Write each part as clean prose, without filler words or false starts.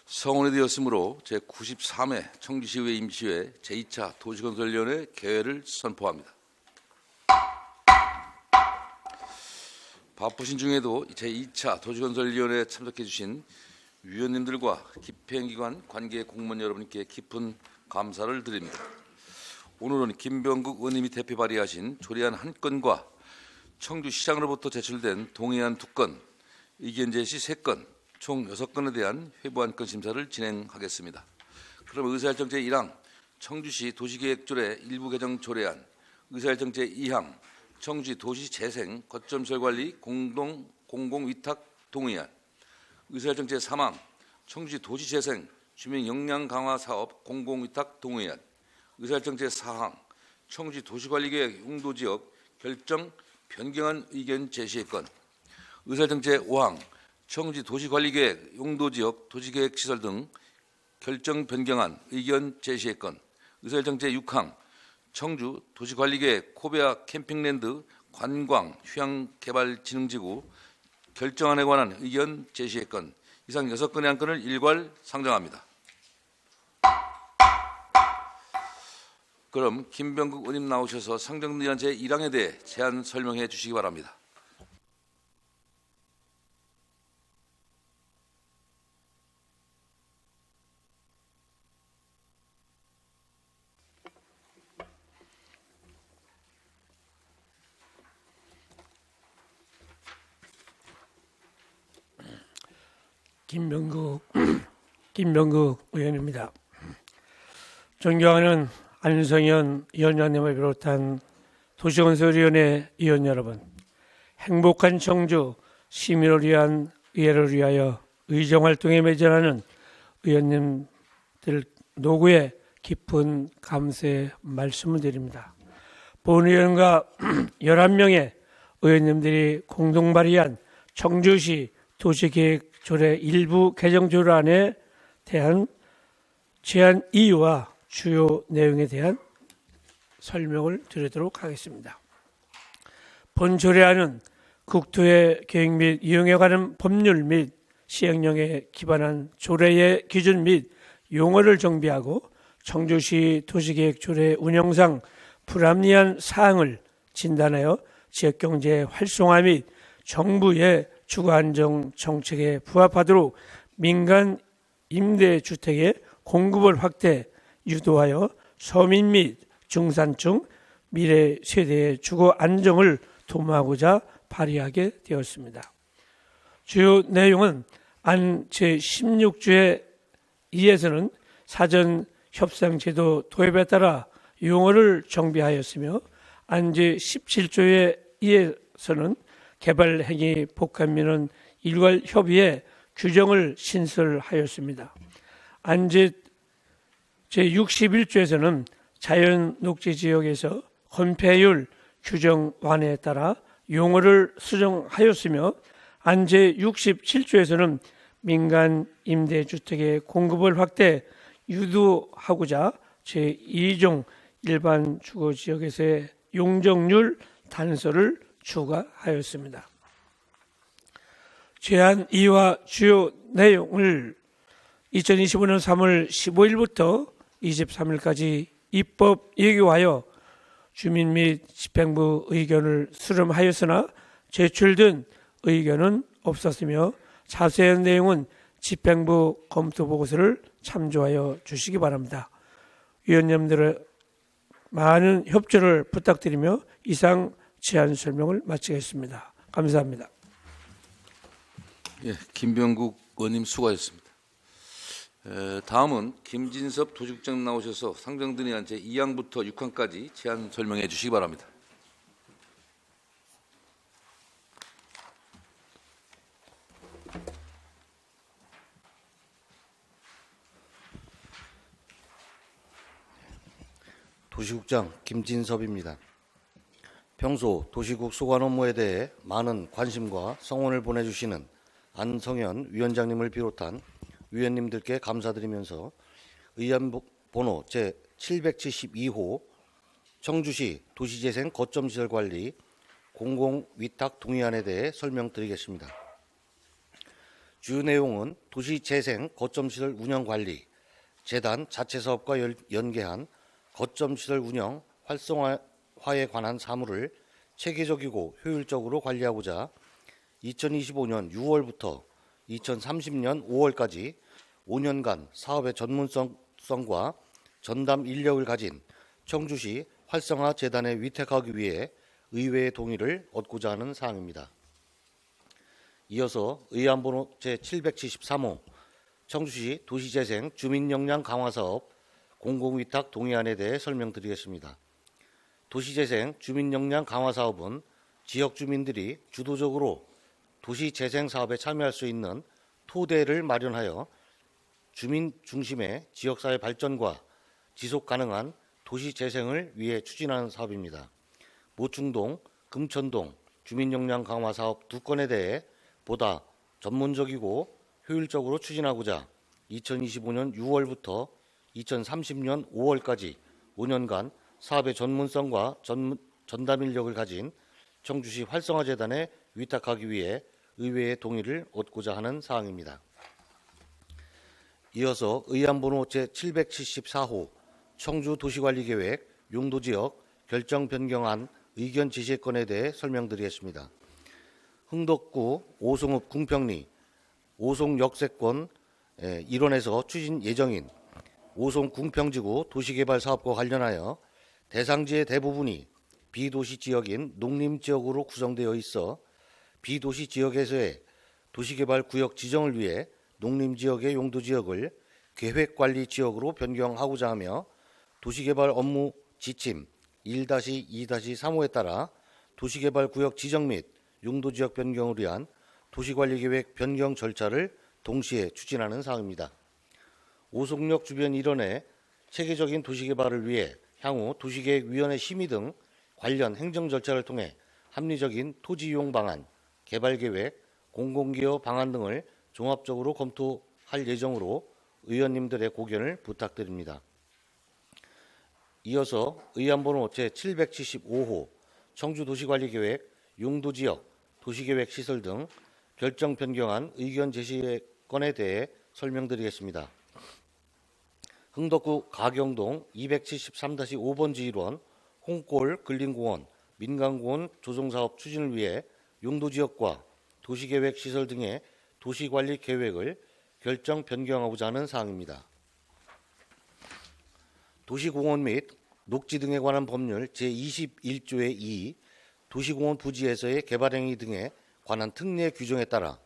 성원이 되었으므로 제93회 청주시의회 임시회 제2차 도시건설위원회 개회를 선포합니다. 바쁘신 중에도 제2차 도시건설위원회에 참석해 주신 위원님들과 집행기관 관계 공무원 여러분께 깊은 감사를 드립니다. 오늘은 김병국 의원님이 대표 발의하신 조례안 1건과 청주시장으로부터 제출된 동의안 2건, 의견 제시 3건, 총 6건에 대한 회부안건 심사를 진행하겠습니다. 그럼 의사일정 제1항 청주시 도시계획조례 일부 개정 조례안, 의사일정 제2항 청주시 도시재생 거점시설관리 공공위탁 동의안, 의사일정 제3항 청주시 도시재생 주민 역량 강화 사업 공공위탁 동의안, 의사일정 제4항 청주시 도시관리계획 용도지역 결정 변경안 의견 제시의 건, 의사일정 제5항 청주시 도시관리계획 용도지역 도시계획시설 등 결정 변경안 의견 제시의 건, 의사일정 제6항 청주 도시관리계획 코베아 캠핑랜드 관광 휴양개발진흥지구 결정안에 관한 의견 제시의 건, 이상 6건의 안건을 일괄 상정합니다. 그럼 김병국 의원님 나오셔서 상정의안 제1항에 대해 제안 설명해 주시기 바랍니다. 김병국 의원입니다. 존경하는 안성현 위원장님을 비롯한 도시건설위원회 위원 여러분, 행복한 청주 시민을 위한 의회를 위하여 의정활동에 매진하는 의원님들 노고에 깊은 감사의 말씀을 드립니다. 본 의원과 11명의 의원님들이 공동 발의한 청주시 도시계획조례 일부 개정 조례안에 대한 제안 이유와 주요 내용에 대한 설명을 드리도록 하겠습니다. 본 조례안은 국토의 계획 및 이용에 관한 법률 및 시행령에 기반한 조례의 기준 및 용어를 정비하고 청주시 도시계획조례 운영상 불합리한 사항을 진단하여 지역경제 활성화 및 정부의 주거안정 정책에 부합하도록 민간 임대주택의 공급을 확대 유도하여 서민 및 중산층 미래 세대의 주거 안정을 도모하고자 발의하게 되었습니다. 주요 내용은 안 제16조의 2에서는 사전 협상제도 도입에 따라 용어를 정비하였으며 안 제17조의 2에서는 개발행위 복합민원 일괄 협의의 규정을 신설하였습니다. 안 제61조에서는 자연 녹지 지역에서 건폐율 규정 완화에 따라 용어를 수정하였으며 안 제67조에서는 민간 임대주택의 공급을 확대 유도하고자 제2종 일반 주거지역에서의 용적률 단서를 추가하였습니다. 제안 이유와 주요 내용을 2025년 3월 15일부터 23일까지 입법 예고하여 주민 및 집행부 의견을 수렴하였으나 제출된 의견은 없었으며 자세한 내용은 집행부 검토 보고서를 참조하여 주시기 바랍니다. 위원님들의 많은 협조를 부탁드리며 이상 제안 설명을 마치겠습니다. 감사합니다. 예, 김병국 의원님 수고하셨습니다. 다음은 김진섭 도시국장 나오셔서 상정논의안 제2항부터 6항까지 제안 설명해 주시기 바랍니다. 도시국장 김진섭입니다. 평소 도시국 소관 업무에 대해 많은 관심과 성원을 보내주시는 안성현 위원장님을 비롯한 위원님들께 감사드리면서 의안 번호 제772호 청주시 도시재생 거점시설관리 공공위탁 동의안에 대해 설명드리겠습니다. 주요 내용은 도시재생 거점시설 운영관리, 재단 자체 사업과 연계한 거점시설 운영 활성화에 관한 사무를 체계적이고 효율적으로 관리하고자 2025년 6월부터 2030년 5월까지 5년간 사업의 전문성과 전담 인력을 가진 청주시 활성화 재단에 위탁하기 위해 의회의 동의를 얻고자 하는 사항입니다. 이어서 의안번호 제773호 청주시 도시재생 주민역량 강화사업 공공위탁 동의안에 대해 설명드리겠습니다. 도시재생 주민역량 강화사업은 지역 주민들이 주도적으로 도시재생 사업에 참여할 수 있는 토대를 마련하여 주민 중심의 지역사회 발전과 지속 가능한 도시재생을 위해 추진하는 사업입니다. 모충동, 금천동 주민역량 강화 사업 2건에 대해 보다 전문적이고 효율적으로 추진하고자 2025년 6월부터 2030년 5월까지 5년간 사업의 전문성과 전담 인력을 가진 청주시 활성화재단에 위탁하기 위해 의회의 동의를 얻고자 하는 사항입니다. 이어서 의안번호 제774호 청주도시관리계획 용도지역 결정 변경안 의견 제시건에 대해 설명드리겠습니다. 흥덕구 오송읍 궁평리 오송 역세권 일원에서 추진 예정인 오송 궁평지구 도시개발 사업과 관련하여 대상지의 대부분이 비도시 지역인 농림지역으로 구성되어 있어 비도시 지역에서의 도시개발 구역 지정을 위해 농림지역의 용도지역을 계획관리지역으로 변경하고자 하며 도시개발 업무 지침 1-2-3호에 따라 도시개발 구역 지정 및 용도지역 변경을 위한 도시관리계획 변경 절차를 동시에 추진하는 사항입니다. 오송역 주변 일원의 체계적인 도시개발을 위해 향후 도시계획위원회 심의 등 관련 행정 절차를 통해 합리적인 토지이용 방안, 개발계획, 공공기여 방안 등을 종합적으로 검토할 예정으로 의원님들의 고견을 부탁드립니다. 이어서 의안번호 제775호 청주도시관리계획 용도지역 도시계획 시설 등 결정 변경안 의견 제시건에 대해 설명드리겠습니다. 흥덕구 가경동 273-5번지 1원 홍골 근린공원 민간공원 조성사업 추진을 위해 용도지역과 도시계획 시설 등의 도시관리 계획을 결정 변경하고자 하는 사항입니다. 도시공원 및 녹지 등에 관한 법률 제21조의 2 도시공원 부지에서의 개발행위 등에 관한 특례 규정에 따라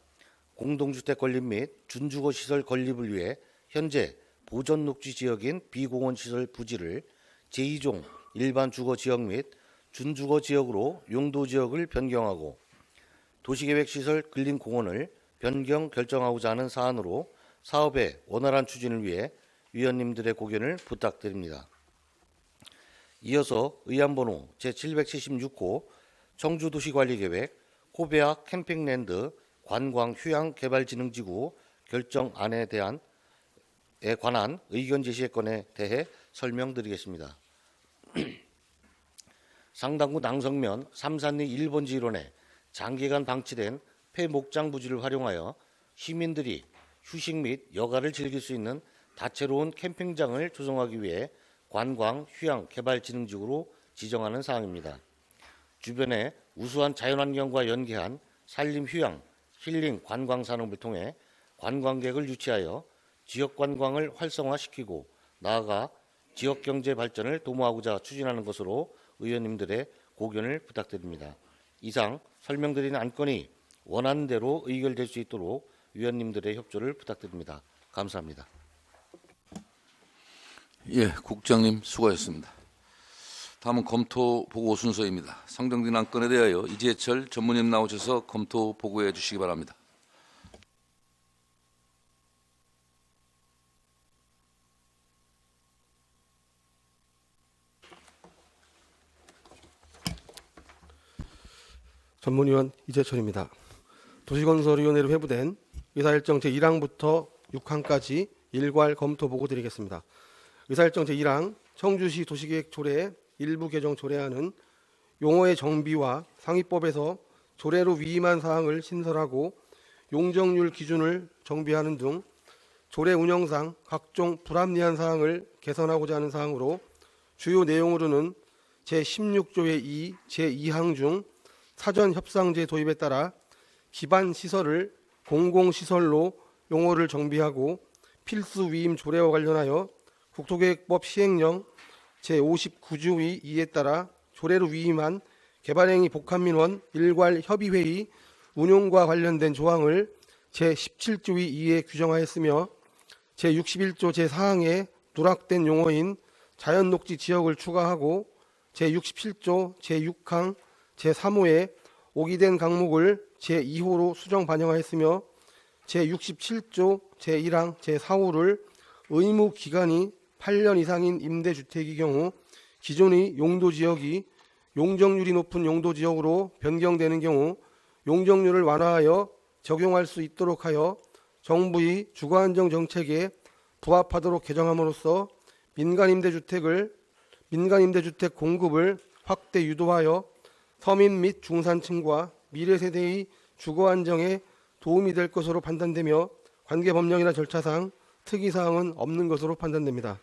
공동주택 건립 및 준주거시설 건립을 위해 현재 보전녹지지역인 비공원시설 부지를 제2종 일반 주거지역 및 준주거지역으로 용도지역을 변경하고 도시계획시설 근린공원을 변경 결정하고자 하는 사안으로 사업의 원활한 추진을 위해 위원님들의 고견을 부탁드립니다. 이어서 의안번호 제776호 청주도시관리계획 호배학 캠핑랜드 관광휴양개발진흥지구 결정안에 관한 의견 제시건에 대해 설명드리겠습니다. 상당구 낭성면 삼산리 1번지 1원에 장기간 방치된 폐목장 부지를 활용하여 시민들이 휴식 및 여가를 즐길 수 있는 다채로운 캠핑장을 조성하기 위해 관광, 휴양, 개발진흥지구로 지정하는 사항입니다. 주변에 우수한 자연환경과 연계한 산림, 휴양, 힐링, 관광 산업을 통해 관광객을 유치하여 지역 관광을 활성화시키고 나아가 지역 경제 발전을 도모하고자 추진하는 것으로 의원님들의 고견을 부탁드립니다. 이상 설명드린 안건이 원하는 대로 의결될 수 있도록 위원님들의 협조를 부탁드립니다. 감사합니다. 예, 국장님 수고하셨습니다. 다음은 검토 보고 순서입니다. 상정된 안건에 대하여 이재철 전무님 나오셔서 검토 보고해 주시기 바랍니다. 전문위원 이재철입니다. 도시건설위원회로 회부된 의사일정 제1항부터 6항까지 일괄 검토 보고 드리겠습니다. 의사일정 제1항 청주시 도시계획 조례 일부 개정 조례안은 용어의 정비와 상위법에서 조례로 위임한 사항을 신설하고 용적률 기준을 정비하는 등 조례 운영상 각종 불합리한 사항을 개선하고자 하는 사항으로 주요 내용으로는 제16조의 2 제2항 중 사전 협상제 도입에 따라 기반 시설을 공공시설로 용어를 정비하고 필수 위임 조례와 관련하여 국토계획법 시행령 제59조 2에 따라 조례로 위임한 개발행위 복합민원 일괄 협의회의 운용과 관련된 조항을 제17조 2에 규정하였으며 제61조 제4항에 누락된 용어인 자연녹지 지역을 추가하고 제67조 제6항 제3호에 오기된 강목을 제2호로 수정 반영하였으며 제67조 제1항 제4호를 의무 기간이 8년 이상인 임대주택의 경우 기존의 용도지역이 용적률이 높은 용도지역으로 변경되는 경우 용적률을 완화하여 적용할 수 있도록 하여 정부의 주거안정 정책에 부합하도록 개정함으로써 민간임대주택 공급을 확대 유도하여 서민 및 중산층과 미래세대의 주거안정에 도움이 될 것으로 판단되며 관계 법령이나 절차상 특이사항은 없는 것으로 판단됩니다.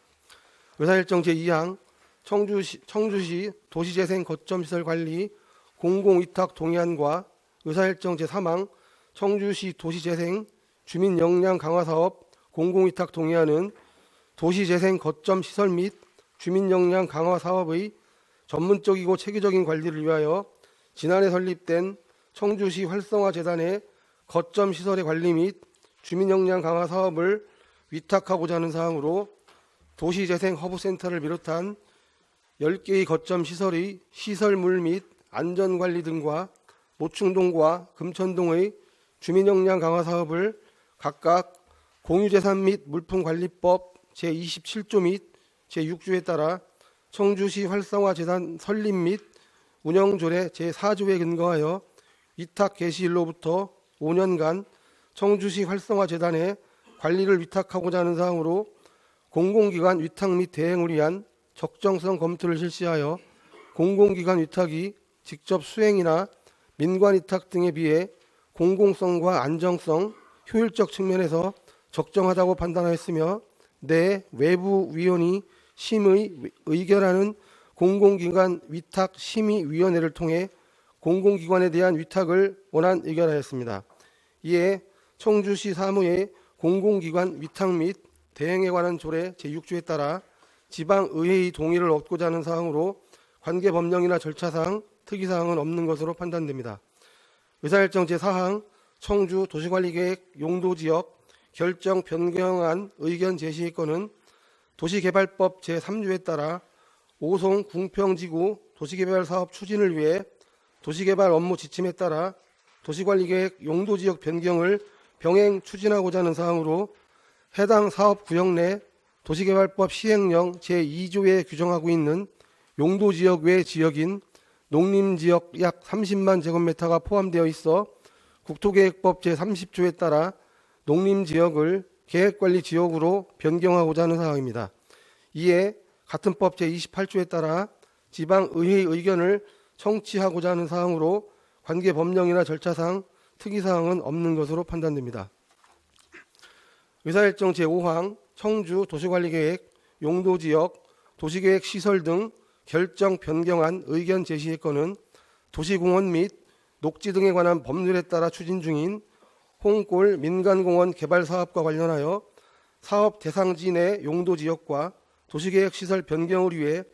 의사일정 제2항 청주시 도시재생 거점시설 관리 공공위탁 동의안과 의사일정 제3항 청주시 도시재생 주민 역량 강화 사업 공공위탁 동의안은 도시재생 거점시설 및 주민 역량 강화 사업의 전문적이고 체계적인 관리를 위하여 지난해 설립된 청주시 활성화재단의 거점시설의 관리 및 주민 역량 강화 사업을 위탁하고자 하는 사항으로 도시재생 허브센터를 비롯한 10개의 거점시설의 시설물 및 안전관리 등과 모충동과 금천동의 주민 역량 강화 사업을 각각 공유재산 및 물품관리법 제27조 및 제6조에 따라 청주시 활성화재단 설립 및 운영조례 제4조에 근거하여 위탁 개시일로부터 5년간 청주시 활성화재단에 관리를 위탁하고자 하는 사항으로 공공기관 위탁 및 대행을 위한 적정성 검토를 실시하여 공공기관 위탁이 직접 수행이나 민관 위탁 등에 비해 공공성과 안정성, 효율적 측면에서 적정하다고 판단하였으며 내 외부위원이 심의 의결하는 공공기관 위탁 심의위원회를 통해 공공기관에 대한 위탁을 원안 의결하였습니다. 이에 청주시 사무의 공공기관 위탁 및 대행에 관한 조례 제6조에 따라 지방의회의 동의를 얻고자 하는 사항으로 관계 법령이나 절차상 특이사항은 없는 것으로 판단됩니다. 의사일정 제4항 청주 도시관리계획 용도지역 결정 변경안 의견 제시의 건은 도시개발법 제3조에 따라 오송 궁평지구 도시개발사업 추진을 위해 도시개발 업무 지침에 따라 도시관리계획 용도지역 변경을 병행 추진하고자 하는 사항으로 해당 사업구역 내 도시개발법 시행령 제2조에 규정하고 있는 용도지역 외 지역인 농림지역 약 30만 제곱미터가 포함되어 있어 국토계획법 제30조에 따라 농림지역을 계획관리지역으로 변경하고자 하는 사항입니다. 이에 같은 법 제28조에 따라 지방의회의 의견을 청취하고자 하는 사항으로 관계 법령이나 절차상 특이사항은 없는 것으로 판단됩니다. 의사일정 제5항 청주 도시관리계획 용도지역 도시계획 시설 등 결정 변경안 의견 제시의 건은 도시공원 및 녹지 등에 관한 법률에 따라 추진 중인 홍골 민간공원 개발 사업과 관련하여 사업 대상지 내 용도지역과 도시계획시설 변경을 위해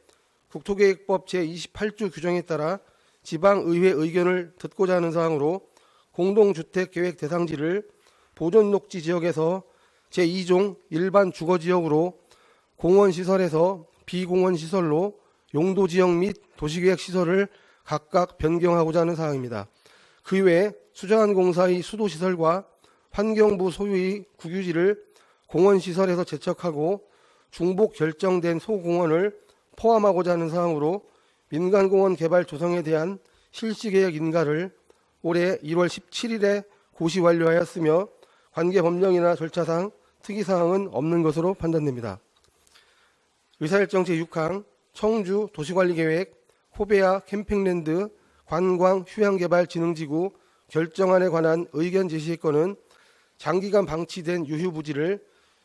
국토계획법 제28조 규정에 따라 지방의회 의견을 듣고자 하는 사항으로 공동주택계획 대상지를 보존녹지 지역에서 제2종 일반 주거지역으로 공원시설에서 비공원시설로 용도지역 및 도시계획시설을 각각 변경하고자 하는 사항입니다. 그 외에 수자원공사의 수도시설과 환경부 소유의 국유지를 공원시설에서 제척하고 중복 결정된 소공원을 포함하고자 하는 사항으로 민간공원 개발 조성에 대한 실시계획 인가를 올해 1월 17일에 고시 완료하였으며 관계 법령이나 절차상 특이사항은 없는 것으로 판단됩니다. 의사일정 제6항 청주 도시관리계획 호베아 캠핑랜드 관광 휴양개발진흥지구 결정안에 관한 의견 제시했건은 장기간 방치된 유휴부지를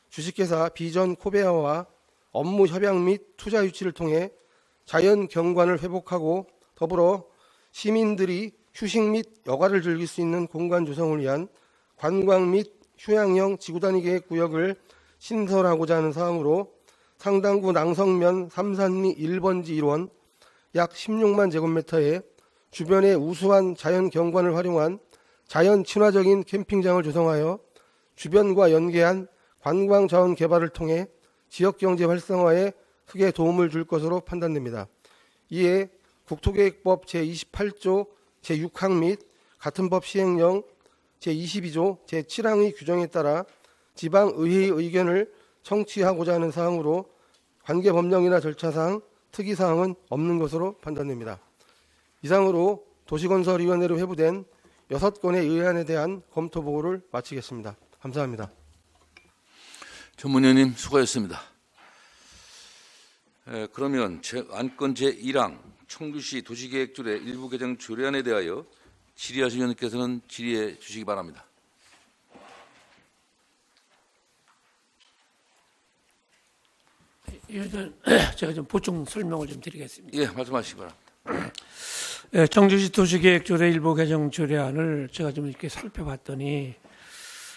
주식회사 비전 코베아와 업무 협약 및 투자 유치를 통해 자연 경관을 회복하고 더불어 시민들이 휴식 및 여가를 즐길 수 있는 공간 조성을 위한 관광 및 휴양형 지구단위 계획 구역을 신설하고자 하는 사항으로 상당구 낭성면 삼산리 1번지 1원 약 16만 제곱미터에 주변의 우수한 자연 경관을 활용한 자연 친화적인 캠핑장을 조성하여 주변과 연계한 관광 자원 개발을 통해 지역 경제 활성화에 크게 도움을 줄 것으로 판단됩니다. 이에 국토계획법 제28조 제6항 및 같은 법 시행령 제22조 제7항의 규정에 따라 지방의회의 의견을 청취하고자 하는 사항으로 관계법령이나 절차상 특이사항은 없는 것으로 판단됩니다. 이상으로 도시건설위원회로 회부된 6건의 의안에 대한 검토 보고를 마치겠습니다. 감사합니다. 전문위원님 수고하셨습니다. 그러면 안건 제1항 청주시 도시계획조례 일부 개정 조례안에 대하여 질의하실 위원님께서는 질의해 주시기 바랍니다. 일단 제가 좀 보충 설명을 좀 드리겠습니다. 예, 말씀하시기 바랍니다. 청주시 도시계획조례 일부 개정 조례안을 제가 좀 이렇게 살펴봤더니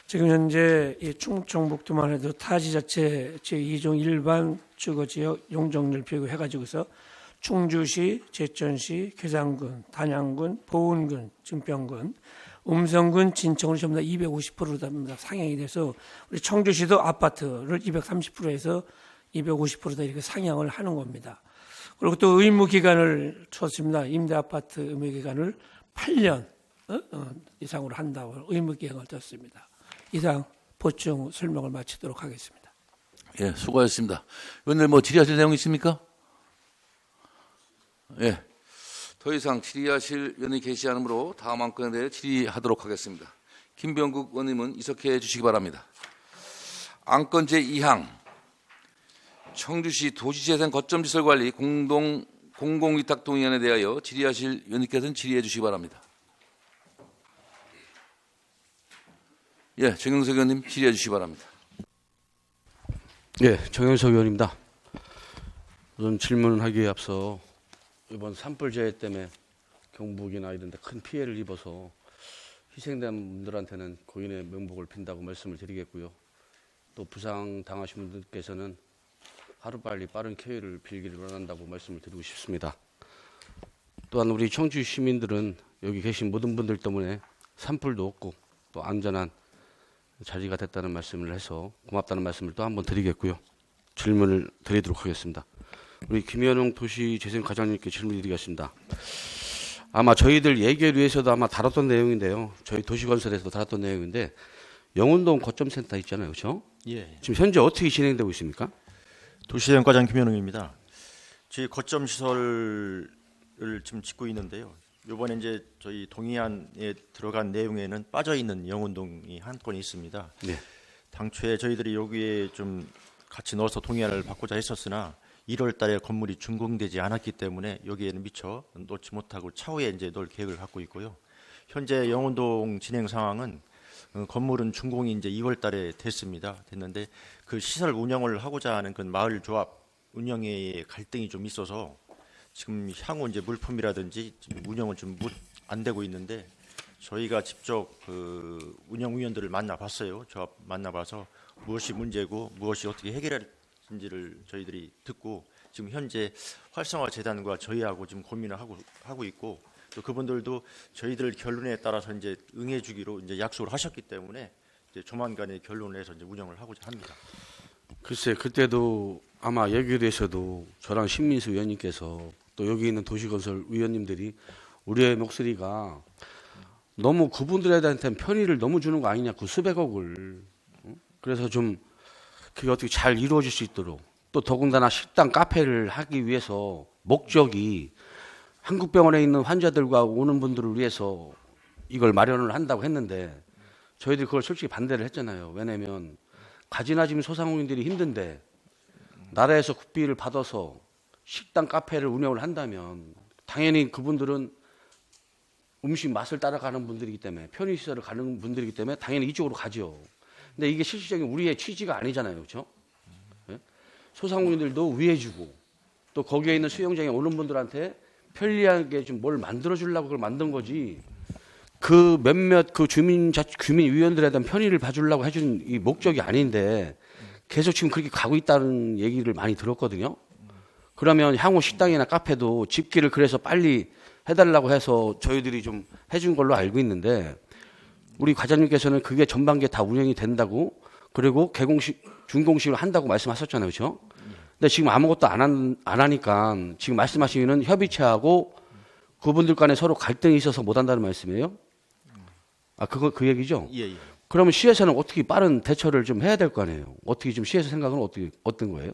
지금 현재 이 충청북도만 해도 타지자체 제2종 일반 주거지역 용적률 비교해가지고서 충주시, 제천시, 괴산군, 단양군, 보은군, 증평군, 음성군, 진천군이 전부 다 250%다 상향이 돼서 우리 청주시도 아파트를 230%에서 250%다 이렇게 상향을 하는 겁니다. 그리고 또 의무 기간을 줬습니다. 임대 아파트 의무 기간을 8년 이상으로 한다고 의무 기간을 뒀습니다. 이상 보충 설명을 마치도록 하겠습니다. 예, 수고하셨습니다. 오늘 뭐 질의하실 내용 있습니까? 예, 더 이상 질의하실 의원이 계시지 않으므로 다음 안건에 대해 질의하도록 하겠습니다. 김병국 의원님은 이석해 주시기 바랍니다. 안건 제2항 청주시 도시재생 거점시설 관리 공공위탁동의안에 대하여 질의하실 의원님께서는 질의해 주시기 바랍니다. 예, 정영석 의원님 질의해 주시기 바랍니다. 예, 정영석 의원입니다. 우선 질문하기에 앞서 이번 산불재해 때문에 경북이나 이런 데 큰 피해를 입어서 희생된 분들한테는 고인의 명복을 빈다고 말씀을 드리겠고요. 또 부상 당하신 분들께서는 하루빨리 빠른 쾌유를 빌기를 원한다고 말씀을 드리고 싶습니다. 또한 우리 청주 시민들은 여기 계신 모든 분들 때문에 산불도 없고 또 안전한 자리가 됐다는 말씀을 해서 고맙다는 말씀을 또 한번 드리겠고요. 질문을 드리도록 하겠습니다. 우리 김현웅 도시재생과장님께 질문드리겠습니다. 아마 저희들 예결위에서도 아마 다뤘던 내용인데요. 저희 도시건설에서도 다뤘던 내용인데 영운동 거점센터 있잖아요. 그렇죠? 예. 지금 현재 어떻게 진행되고 있습니까? 도시재생과장 김현웅입니다. 저희 거점 시설을 지금 짓고 있는데요. 이번에 이제 저희 동의안에 들어간 내용에는 빠져 있는 영운동이 한 건이 있습니다. 네. 당초에 저희들이 여기에 좀 같이 넣어서 동의안을 받고자 했었으나 1월달에 건물이 준공되지 않았기 때문에 여기에는 미처 놓지 못하고 차후에 이제 넣을 계획을 갖고 있고요. 현재 영운동 진행 상황은 건물은 준공이 이제 2월달에 됐는데 그 시설 운영을 하고자 하는 그 마을 조합 운영에 갈등이 좀 있어서 지금 향후 이제 물품이라든지 지금 운영은 좀 안 되고 있는데 저희가 직접 그 운영위원들을 만나봤어요. 조합 만나봐서 무엇이 문제고 무엇이 어떻게 해결할지를 저희들이 듣고 지금 현재 활성화 재단과 저희하고 지금 고민을 하고 있고 또 그분들도 저희들 결론에 따라서 이제 응해주기로 이제 약속을 하셨기 때문에 이제 조만간에 결론을 해서 이제 운영을 하고자 합니다. 글쎄 그때도 아마 예결위에서도 저랑 신민수 의원님께서 또 여기 있는 도시건설 위원님들이 우리의 목소리가 너무 그분들한테는 편의를 너무 주는 거 아니냐 그 수백억을 그래서 좀 그게 어떻게 잘 이루어질 수 있도록 또 더군다나 식당 카페를 하기 위해서 목적이 한국병원에 있는 환자들과 오는 분들을 위해서 이걸 마련을 한다고 했는데 저희들이 그걸 솔직히 반대를 했잖아요. 왜냐하면 가지나 짐 소상공인들이 힘든데 나라에서 국비를 받아서 식당 카페를 운영을 한다면 당연히 그분들은 음식 맛을 따라가는 분들이기 때문에 편의시설을 가는 분들이기 때문에 당연히 이쪽으로 가죠. 근데 이게 실질적인 우리의 취지가 아니잖아요, 그렇죠? 예? 소상공인들도 위해주고 또 거기에 있는 수영장에 오는 분들한테 편리하게 좀 뭘 만들어 주려고 그걸 만든 거지. 그 몇몇 그 주민위원들에 대한 편의를 봐주려고 해준 이 목적이 아닌데 계속 지금 그렇게 가고 있다는 얘기를 많이 들었거든요. 그러면 향후 식당이나 카페도 집기를 그래서 빨리 해달라고 해서 저희들이 좀 해준 걸로 알고 있는데 우리 과장님께서는 그게 전반기에 다 운영이 된다고 그리고 개공식, 준공식을 한다고 말씀하셨잖아요, 그렇죠? 근데 지금 아무것도 안 하니까 지금 말씀하시는 협의체하고 그분들 간에 서로 갈등이 있어서 못 한다는 말씀이에요? 아, 그 얘기죠? 예. 그러면 시에서는 어떻게 빠른 대처를 좀 해야 될 거 아니에요? 어떻게 좀 시에서 생각은 어떤 거예요?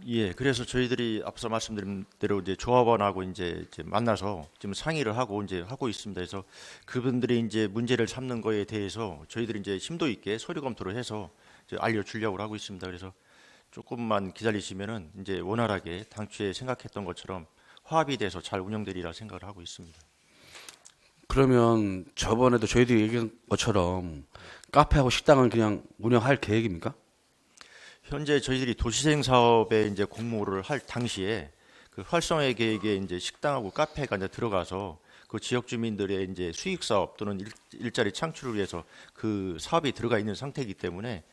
예, 그래서 저희들이 앞서 말씀드린 대로 이제 조합원하고 이제 만나서 지금 상의를 하고 이제 하고 있습니다. 그래서 그분들이 이제 문제를 삼는 거에 대해서 저희들이 이제 심도 있게 서류 검토를 해서 이제 알려주려고 하고 있습니다. 그래서 조금만 기다리시면은 이제 원활하게 당초에 생각했던 것처럼 화합이 돼서 잘 운영되리라 생각을 하고 있습니다. 그러면 저번에도 저희들이 얘기한 것처럼 카페하고 식당은 그냥 운영할 계획입니까? 현재 저희들이 도시재생 사업에 이제 공모를 할 당시에 그 활성화 계획에 이제 식당하고 카페가 이제 들어가서 그 지역 주민들의 이제 수익 사업 또는 일자리 창출을 위해서 그 사업이 들어가 있는 상태이기 때문에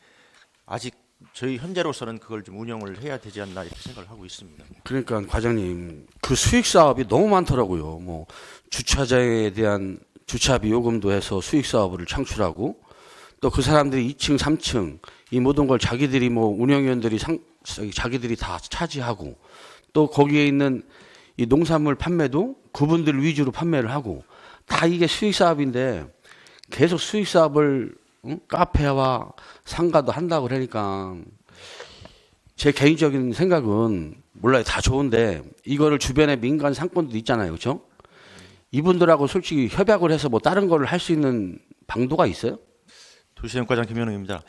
아직 저희 현재로서는 그걸 좀 운영을 해야 되지 않나 이렇게 생각을 하고 있습니다. 그러니까 과장님 그 수익 사업이 너무 많더라고요. 뭐 주차장에 대한 주차비 요금도 해서 수익 사업을 창출하고 또 그 사람들이 2층, 3층 이 모든 걸 자기들이 뭐 운영위원들이 자기들이 다 차지하고 또 거기에 있는 이 농산물 판매도 그분들 위주로 판매를 하고 다 이게 수익 사업인데 계속 수익 사업을 카페와 상가도 한다고 그러니까 제 개인적인 생각은 몰라요. 다 좋은데 이거를 주변에 민간 상권도 있잖아요. 그렇죠? 이분들하고 솔직히 협약을 해서 뭐 다른 거를 할 수 있는 방도가 있어요? 도시재생과장 김현웅입니다.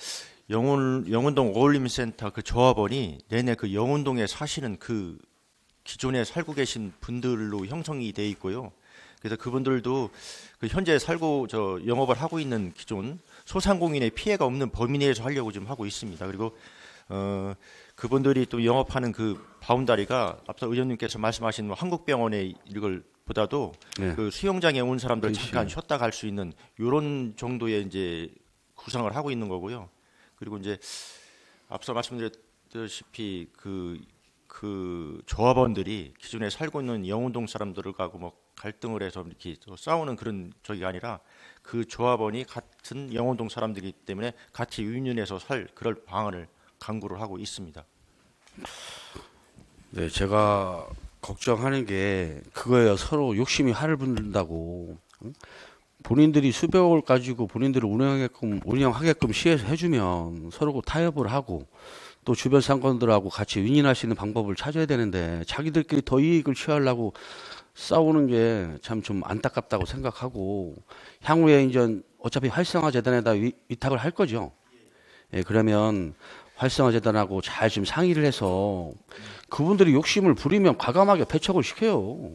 영운동 어울림센터 그 조합원이 내내 그 영운동에 사시는 그 기존에 살고 계신 분들로 형성이 돼 있고요. 그래서 그분들도 그 현재 살고 영업을 하고 있는 기존 소상공인의 피해가 없는 범위 내에서 하려고 지금 하고 있습니다. 그리고 그분들이 또 영업하는 그 바운다리가 앞서 의원님께서 말씀하신 한국병원의 이걸 보다도 네. 그 수영장에 온 사람들 그렇지. 잠깐 쉬었다 갈 수 있는 이런 정도의 이제 구상을 하고 있는 거고요. 그리고 이제 앞서 말씀드렸다시피 그 조합원들이 기존에 살고 있는 영운동 사람들하고 뭐 갈등을 해서 이렇게 싸우는 그런 적이 아니라 그 조합원이 같은 영운동 사람들이기 때문에 같이 유인해서 살 그럴 방안을 강구를 하고 있습니다. 네, 제가 걱정하는 게 그거예요. 서로 욕심이 화를 분다고. 본인들이 수백억을 가지고 본인들을 운영하게끔 시에서 해주면 서로 타협을 하고 또 주변 상권들하고 같이 윈윈할 수 있는 방법을 찾아야 되는데 자기들끼리 더 이익을 취하려고 싸우는 게 참 좀 안타깝다고 생각하고 향후에 이제 어차피 활성화 재단에다 위탁을 할 거죠. 예, 그러면 활성화 재단하고 잘 좀 상의를 해서 그분들이 욕심을 부리면 과감하게 배척을 시켜요.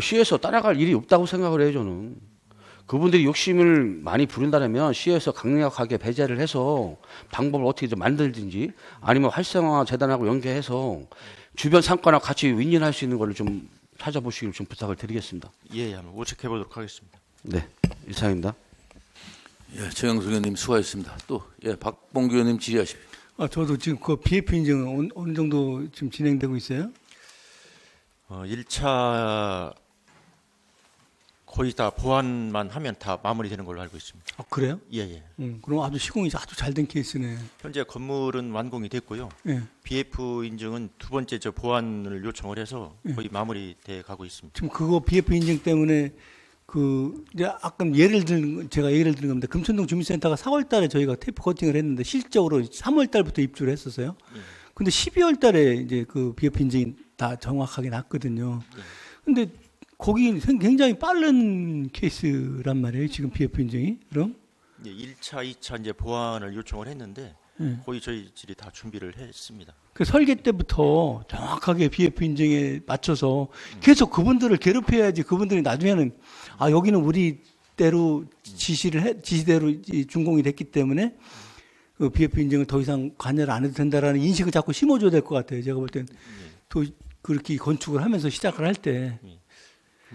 시에서 따라갈 일이 없다고 생각을 해요, 저는. 그분들이 욕심을 많이 부린다면 시에서 강력하게 배제를 해서 방법을 어떻게 좀 만들든지 아니면 활성화 재단하고 연계해서 주변 상권하고 같이 윈윈할 수 있는 걸 좀 찾아보시길 좀 부탁을 드리겠습니다. 예, 한번 모색해 보도록 하겠습니다. 네, 이상입니다. 예, 최영석 의원님 수고하셨습니다. 또 박봉규 의원님 질의하십시오. 저도 지금 그 BF 인증은 어느 정도 지금 진행되고 있어요? 1차 거의 다 보완만 하면 다 마무리되는 걸로 알고 있습니다. 아, 그래요? 예. 그럼 아주 시공이 아주 잘 된 케이스네. 현재 건물은 완공이 됐고요. 예. BF 인증은 두 번째 보완을 요청을 해서 거의 마무리돼 가고 있습니다. 지금 그거 BF 인증 때문에 이제 아까 제가 예를 드는 겁니다. 금천동 주민센터가 4월 달에 저희가 테이프 커팅을 했는데 실적으로 3월 달부터 입주를 했었어요. 근데 12월 달에 이제 그 BF 인증이 다 정확하게 났거든요. 근데 거기 굉장히 빠른 케이스란 말이에요. 지금 BF 인증이. 그럼? 예, 1차, 2차 이제 보완을 요청을 했는데 거의 저희들이 다 준비를 했습니다. 그 설계 때부터 정확하게 BF 인증에 맞춰서 계속 그분들을 괴롭혀야지 그분들이 나중에는 아 여기는 우리 대로 지시대로 준공이 됐기 때문에 그 BF 인증을 더 이상 관여를 안 해도 된다라는 인식을 자꾸 심어줘야 될 것 같아요. 제가 볼 땐 또 그렇게 건축을 하면서 시작을 할 때.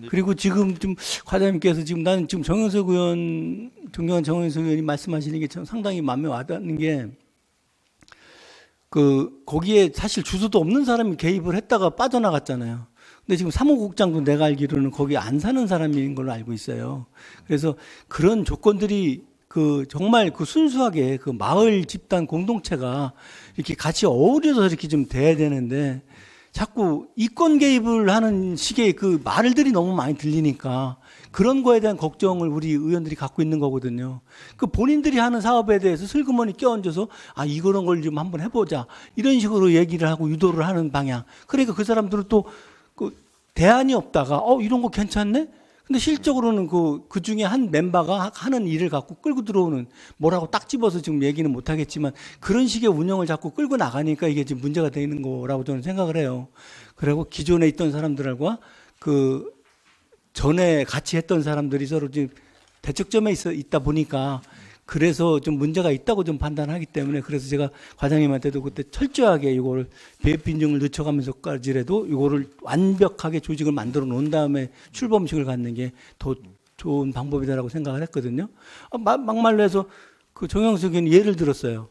그리고 지금 좀 과장님께서 지금 나는 지금 존경한 정영석 의원이 말씀하시는 게 참 상당히 마음에 와닿는 게 그 거기에 사실 주소도 없는 사람이 개입을 했다가 빠져나갔잖아요. 근데 지금 사무국장도 내가 알기로는 거기 안 사는 사람인 걸로 알고 있어요. 그래서 그런 조건들이 그 정말 그 순수하게 그 마을 집단 공동체가 이렇게 같이 어우러져서 이렇게 좀 돼야 되는데 자꾸 이권 개입을 하는 식의 그 말들이 너무 많이 들리니까 그런 거에 대한 걱정을 우리 의원들이 갖고 있는 거거든요. 그 본인들이 하는 사업에 대해서 슬그머니 껴얹어서 아 이런 걸 좀 한번 해보자 이런 식으로 얘기를 하고 유도를 하는 방향. 그러니까 그 사람들은 또 그 대안이 없다가 이런 거 괜찮네? 근데 실적으로는 그 중에 한 멤버가 하는 일을 갖고 끌고 들어오는 뭐라고 딱 집어서 지금 얘기는 못 하겠지만 그런 식의 운영을 자꾸 끌고 나가니까 이게 지금 문제가 되는 거라고 저는 생각을 해요. 그리고 기존에 있던 사람들과 그 전에 같이 했던 사람들이 서로 지금 대척점에 있다 보니까 그래서 좀 문제가 있다고 좀 판단하기 때문에 그래서 제가 과장님한테도 그때 철저하게 이거를 BF 인증을 늦춰가면서까지라도 이거를 완벽하게 조직을 만들어 놓은 다음에 출범식을 갖는 게 더 좋은 방법이다라고 생각을 했거든요. 막말로 해서 그 정영석 의원이 예를 들었어요.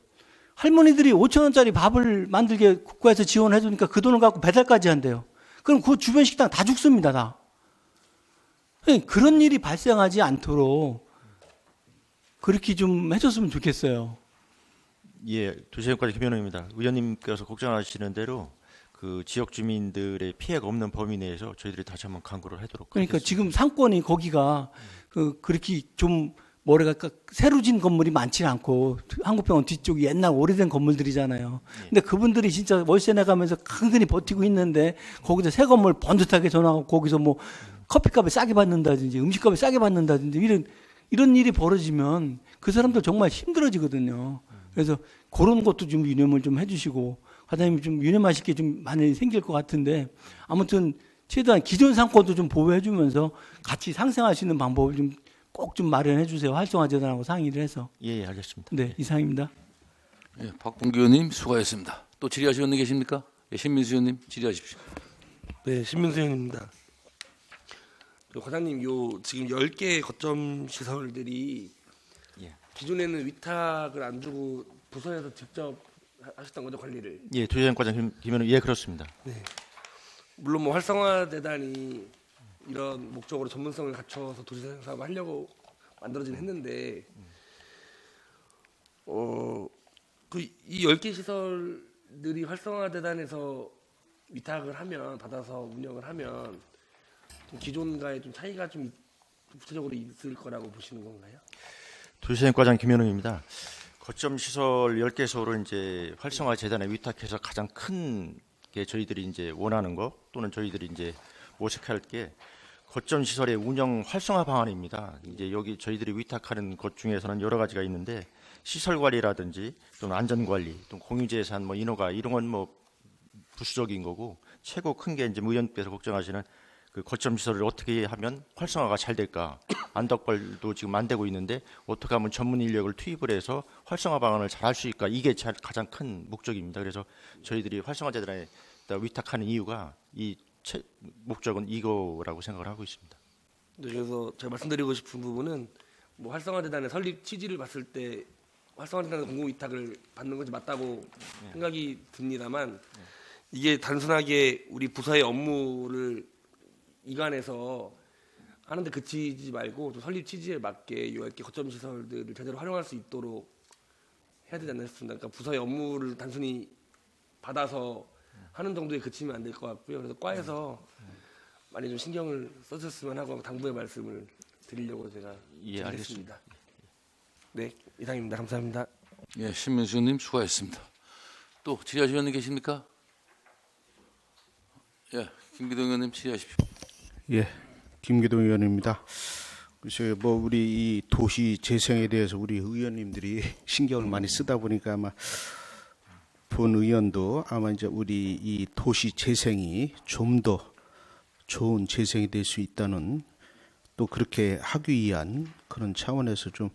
할머니들이 5천 원짜리 밥을 만들게 국가에서 지원해 주니까 그 돈을 갖고 배달까지 한대요. 그럼 그 주변 식당 다 죽습니다, 다. 그런 일이 발생하지 않도록 그렇게 좀 해줬으면 좋겠어요. 예, 도시개발과 김현웅입니다. 의원님께서 걱정하시는 대로 그 지역 주민들의 피해가 없는 범위 내에서 저희들이 다시 한번 강구를 하도록 그러니까 하겠습니다. 지금 상권이 거기가 그렇게 좀 뭐랄까 새로 진 건물이 많지 않고 한국병원 뒤쪽이 옛날 오래된 건물들이잖아요. 근데 그분들이 진짜 월세 내가면서 강근히 버티고 있는데 거기서 새 건물 번듯하게 전화하고 거기서 뭐 커피값을 싸게 받는다든지 음식값을 싸게 받는다든지 이런 일이 벌어지면 그 사람들 정말 힘들어지거든요. 그래서 그런 것도 좀 유념을 좀 해주시고 과장님 좀 유념하실 게 좀 많이 생길 것 같은데 아무튼 최대한 기존 상권도 좀 보호해주면서 같이 상생할 수 있는 방법을 좀 꼭 좀 마련해 주세요. 활성화재단하고 상의를 해서. 예, 알겠습니다. 네, 이상입니다. 예, 박봉규 의원님 수고하셨습니다. 또 질의하실 의원님 계십니까? 예, 신민수 의원님 질의하십시오. 네, 신민수 의원입니다. 과장님, 지금 10개 거점 시설들이 예. 기존에는 위탁을 안 주고 부서에서 직접 하셨던 거죠, 관리를? 예, 도시개발과장 김현웅 예, 그렇습니다. 네. 물론 뭐 활성화재단이 이런 목적으로 전문성을 갖춰서 도시재생 사업을 하려고 만들어진 했는데 이 10개 시설들이 활성화재단에서 위탁을 하면 받아서 운영을 하면 좀 기존과의 좀 차이가 좀 구체적으로 있을 거라고 보시는 건가요? 도시개발과장 김현웅입니다. 거점 시설 10개소를 이제 활성화 재단에 위탁해서 가장 큰 게 저희들이 이제 원하는 거 또는 저희들이 이제 모색할 게 거점 시설의 운영 활성화 방안입니다. 이제 여기 저희들이 위탁하는 것 중에서는 여러 가지가 있는데 시설 관리라든지 또는 안전 관리, 또 공유재산, 뭐 인허가 이런 건 뭐 부수적인 거고 최고 큰 게 이제 의원께서 걱정하시는 그 거점 시설을 어떻게 하면 활성화가 잘 될까? 안덕발도 지금 안 되고 있는데 어떻게 하면 전문 인력을 투입을 해서 활성화 방안을 잘 할 수 있을까? 이게 가장 큰 목적입니다. 그래서 저희들이 활성화 재단에 위탁하는 이유가 이 목적은 이거라고 생각을 하고 있습니다. 네, 그래서 제가 말씀드리고 싶은 부분은 뭐 활성화재단의 설립 취지를 봤을 때 활성화재단의 공공위탁을 받는 것이 맞다고 생각이 듭니다만 이게 단순하게 우리 부서의 업무를 이관해서 하는데 그치지 말고 좀 설립 취지에 맞게 이렇게 거점 시설들을 제대로 활용할 수 있도록 해야 되지 않나 싶습니다. 그러니까 부서의 업무를 단순히 받아서 하는 정도에 그치면 안 될 것 같고요. 그래서 과에서 많이 좀 신경을 써줬으면 하고 당부의 말씀을 드리려고 제가 예, 드리겠습니다. 네, 이상입니다. 감사합니다. 예, 신민수 의원님 수고하셨습니다. 또 질의하실 의원님 계십니까? 예, 김기동 의원님 질의하십시오. 예, 김기동 의원입니다. 글쎄요, 뭐 우리 이 도시 재생에 대해서 우리 의원님들이 신경을 많이 쓰다 보니까 아마 본 의원도 아마 이제 우리 이 도시 재생이 좀 더 좋은 재생이 될 수 있다는, 또 그렇게 하기 위한 그런 차원에서 좀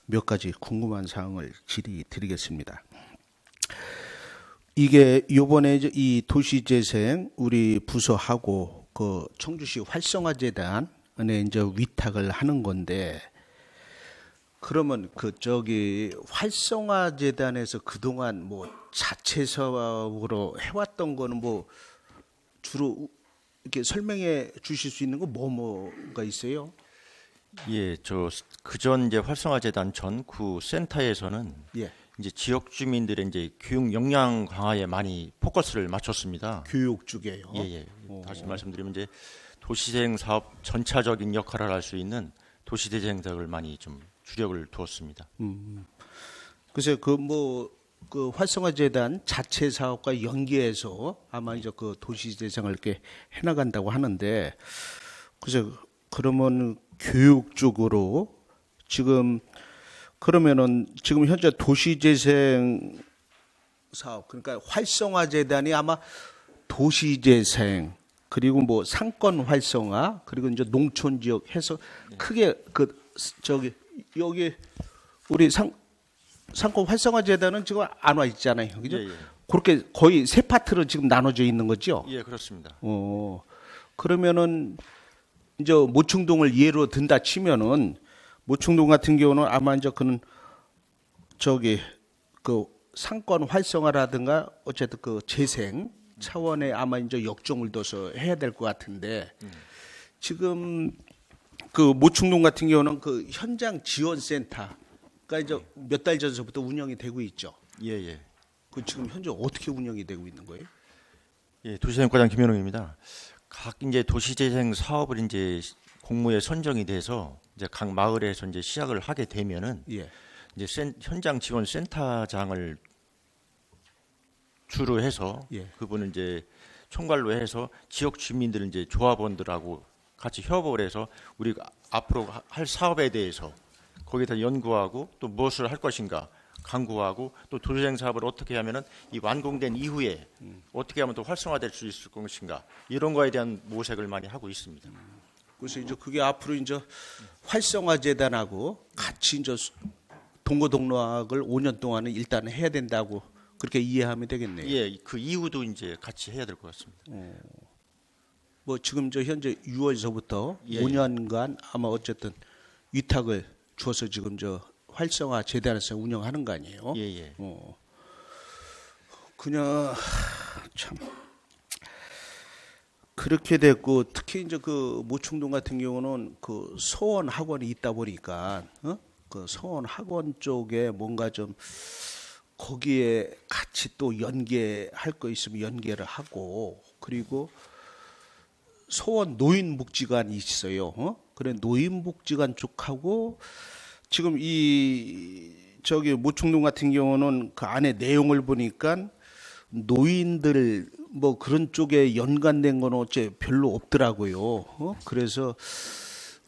몇 가지 궁금한 사항을 질의드리겠습니다. 이게 요번에 이제 이 도시재생 우리 부서하고 그 청주시 활성화재단에 이제 위탁을 하는 건데, 그러면 그 저기 활성화재단에서 그동안 뭐 자체 사업으로 해왔던 거는 뭐 주로 이렇게 설명해 주실 수 있는 거 뭐가 있어요? 예, 저 그전 이제 활성화재단 전구 센터에서는 예, 이제 지역 주민들의 이제 교육 역량 강화에 많이 포커스를 맞췄습니다. 교육 쪽이에요. 예, 예. 다시 말씀드리면 이제 도시재생 사업 전차적인 역할을 할 수 있는 도시재생 사업을 많이 좀 주력을 두었습니다. 글쎄 그 활성화재단 자체 사업과 연계해서 아마 이제 그 도시재생을 이렇게 해나간다고 하는데, 글쎄 그러면 교육 쪽으로 지금 그러면은 지금 현재 도시재생 사업, 그러니까 활성화재단이 아마 도시재생 그리고 뭐 상권 활성화 그리고 이제 농촌 지역 해서 크게 그 저기 여기 우리 상권 활성화재단은 지금 안 와 있잖아요, 그죠? 예, 예. 그렇게 거의 세 파트로 지금 나눠져 있는 거죠. 예, 그렇습니다. 그러면은 이제 모충동을 예로 든다 치면은 모충동 같은 경우는 아마 이제 그는 저기 그 상권 활성화라든가 어쨌든 그 재생 차원의 아마 이제 역종을 둬서 해야 될 것 같은데, 지금 그 모충동 같은 경우는 그 현장 지원센터가 이제 몇 달 전서부터 운영이 되고 있죠. 예, 예. 그 지금 현재 어떻게 운영이 되고 있는 거예요? 예, 도시재생과장 김현웅입니다. 각 이제 도시재생 사업을 이제 공모에 선정이 돼서 이제 각 마을에서 이제 시작을 하게 되면은 예. 이제 현장 지원 센터장을 주로 해서 예. 그분을 이제 총괄로 해서 지역 주민들 이제 조합원들하고 같이 협업을 해서 우리가 앞으로 할 사업에 대해서 거기다 연구하고 또 무엇을 할 것인가 강구하고, 또 도시재생 사업을 어떻게 하면은 이 완공된 이후에 어떻게 하면 더 활성화될 수 있을 것인가, 이런 거에 대한 모색을 많이 하고 있습니다. 그래서 이제 그게 앞으로 이제 활성화재단하고 같이 이제 동고동락을 5년 동안은 일단 해야 된다고 그렇게 이해하면 되겠네요. 예, 그 이후도 이제 같이 해야 될 것 같습니다. 뭐 지금 저 현재 6월서부터 예. 5년간 아마 어쨌든 위탁을 줘서 지금 저 활성화재단에서 운영하는 거 아니에요? 예, 예. 그냥 참 그렇게 됐고, 특히 이제 그 모충동 같은 경우는 그 소원 학원이 있다 보니까 그 소원 학원 쪽에 뭔가 좀 거기에 같이 또 연계할 거 있으면 연계를 하고, 그리고 소원 노인복지관이 있어요. 그래 노인복지관 쪽하고 지금 이 저기 모충동 같은 경우는 그 안에 내용을 보니까 노인들 뭐 그런 쪽에 연관된 거는 어째 별로 없더라고요. 그래서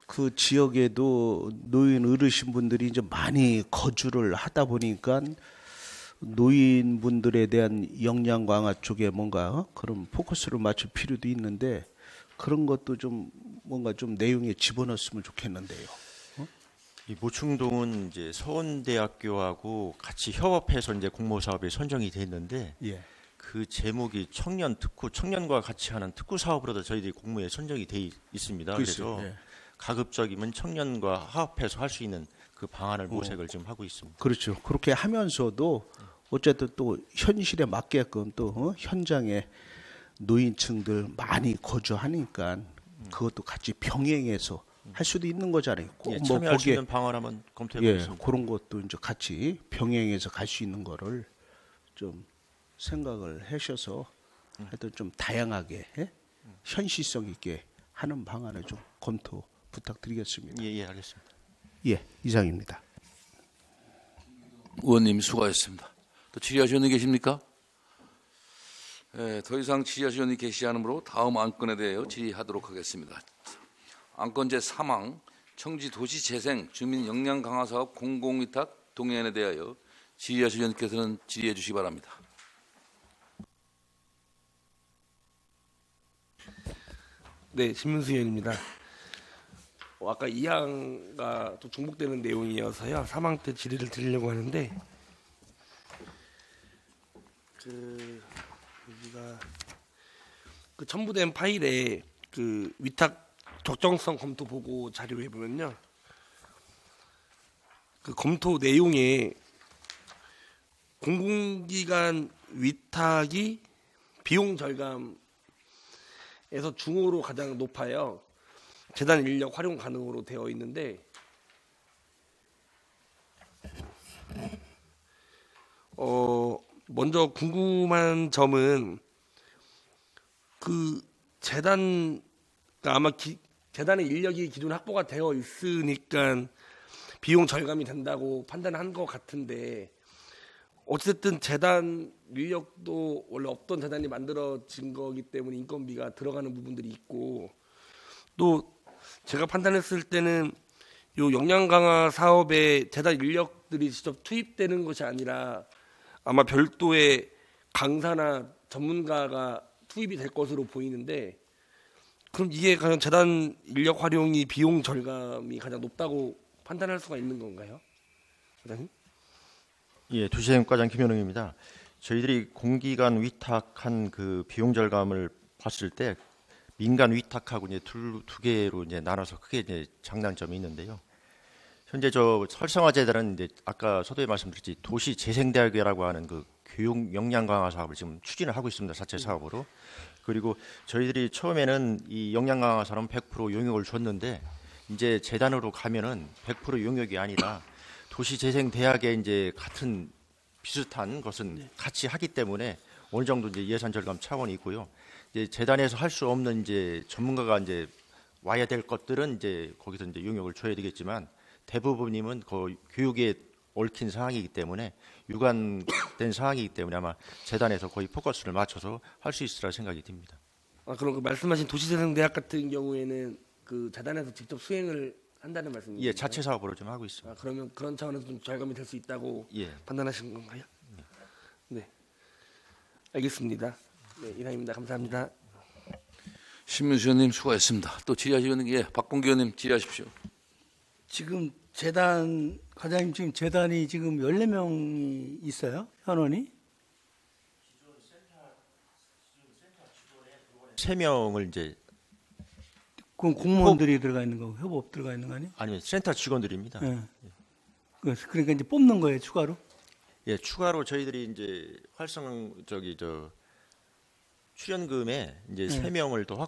그 지역에도 노인 어르신분들이 이제 많이 거주를 하다 보니까 노인분들에 대한 역량 강화 쪽에 뭔가 그런 포커스를 맞출 필요도 있는데, 그런 것도 좀 뭔가 좀 내용에 집어넣었으면 좋겠는데요. 이 모충동은 이제 서원대학교하고 같이 협업해서 이제 공모 사업이 선정이 됐는데, 예. 그 제목이 청년 특구, 청년과 같이 하는 특구 사업으로도 저희들이 공모에 선정이 돼 있습니다. 글쎄요. 그래서 예. 가급적이면 청년과 화합해서 할 수 있는 그 방안을 모색을 지금 하고 있습니다. 그렇죠. 그렇게 하면서도 어쨌든 또 현실에 맞게끔 또 현장에 노인층들 많이 거주하니까 그것도 같이 병행해서 할 수도 있는 거잖아요. 꼭 예, 뭐 참여할 수 거기에 있는 방안 한번 검토해 예, 보겠습니다. 그런 것도 이제 같이 병행해서 갈 수 있는 거를 좀 생각을 하셔서 하여튼 좀 다양하게 현실성 있게 하는 방안을 좀 검토 부탁드리겠습니다. 예, 예, 알겠습니다. 예, 이상입니다. 의원님 수고하셨습니다. 또 질의하시는 분 계십니까? 더 이상 질의하시는 분이 계시지 않으므로 다음 안건에 대하여 질의하도록 하겠습니다. 안건 제3항 청지 도시재생 주민 역량 강화 사업 공공위탁 동의안에 대하여 질의하실 의원님께서는 질의해 주시기 바랍니다. 네, 신문수 의원입니다. 아까 이항과 또 중복되는 내용이어서요. 사망 때 질의를 드리려고 하는데 여기가 그 첨부된 파일에 그 위탁 적정성 검토 보고 자료에 보면요. 그 검토 내용에 공공기관 위탁이 비용 절감에서 중호로 가장 높아요. 재단 인력 활용 가능으로 되어 있는데 먼저 궁금한 점은 그 재단 아마 재단의 인력이 기존 확보가 되어 있으니까 비용 절감이 된다고 판단한 것 같은데 어쨌든 재단 인력도 원래 없던 재단이 만들어진 거기 때문에 인건비가 들어가는 부분들이 있고 또 제가 판단했을 때는 요 역량 강화 사업에 재단 인력들이 직접 투입되는 것이 아니라 아마 별도의 강사나 전문가가 투입이 될 것으로 보이는데 그럼 이게 가장 재단 인력 활용이 비용 절감이 가장 높다고 판단할 수가 있는 건가요, 과장님? 예, 도시재생과장 김현웅입니다. 저희들이 공기관 위탁한 그 비용 절감을 봤을 때 민간 위탁하고 이제 두 개로 이제 나눠서 크게 이제 장단점이 있는데요. 현재 저 설성화재단은 이제 아까 서두에 말씀드렸지 도시재생대학이라고 하는 그 교육 역량 강화 사업을 지금 추진을 하고 있습니다. 자체 사업으로. 그리고 저희들이 처음에는 이 역량 강화 사업은 100% 용역을 줬는데 이제 재단으로 가면은 100% 용역이 아니라 도시재생대학에 이제 같은 비슷한 것은 같이 하기 때문에 어느 정도 이제 예산 절감 차원이 있고요. 이제 재단에서 할 수 없는 이제 전문가가 이제 와야 될 것들은 이제 거기서 이제 용역을 줘야 되겠지만 대부분이면 그 교육에 얽힌 상황이기 때문에 유관된 상황이기 때문에 아마 재단에서 거의 포커스를 맞춰서 할 수 있으리라 생각이 듭니다. 그럼 그 말씀하신 도시재생대학 같은 경우에는 그 재단에서 직접 수행을 한다는 말씀이신가요? 예, 자체 사업으로 좀 하고 있습니다. 그러면 그런 차원에서 좀 절감이 될 수 있다고 예. 판단하신 건가요? 네, 알겠습니다. 네, 이상입니다. 감사합니다. 신문수 의원님 수고하셨습니다. 또 질의하실 의원님, 예, 박봉기 의원님 질의하십시오. 지금 재단 과장님 지금 재단이 지금 14명이 있어요? 현원이? 3명을 이제 그건 공무원들이 들어가 있는 거고 협업 들어가 있는 거 아니에요? 아니면 센터 직원들입니다. 예. 그러니까 이제 뽑는 거예요, 추가로? 예, 추가로 저희들이 이제 출연금에 이제 3명을 더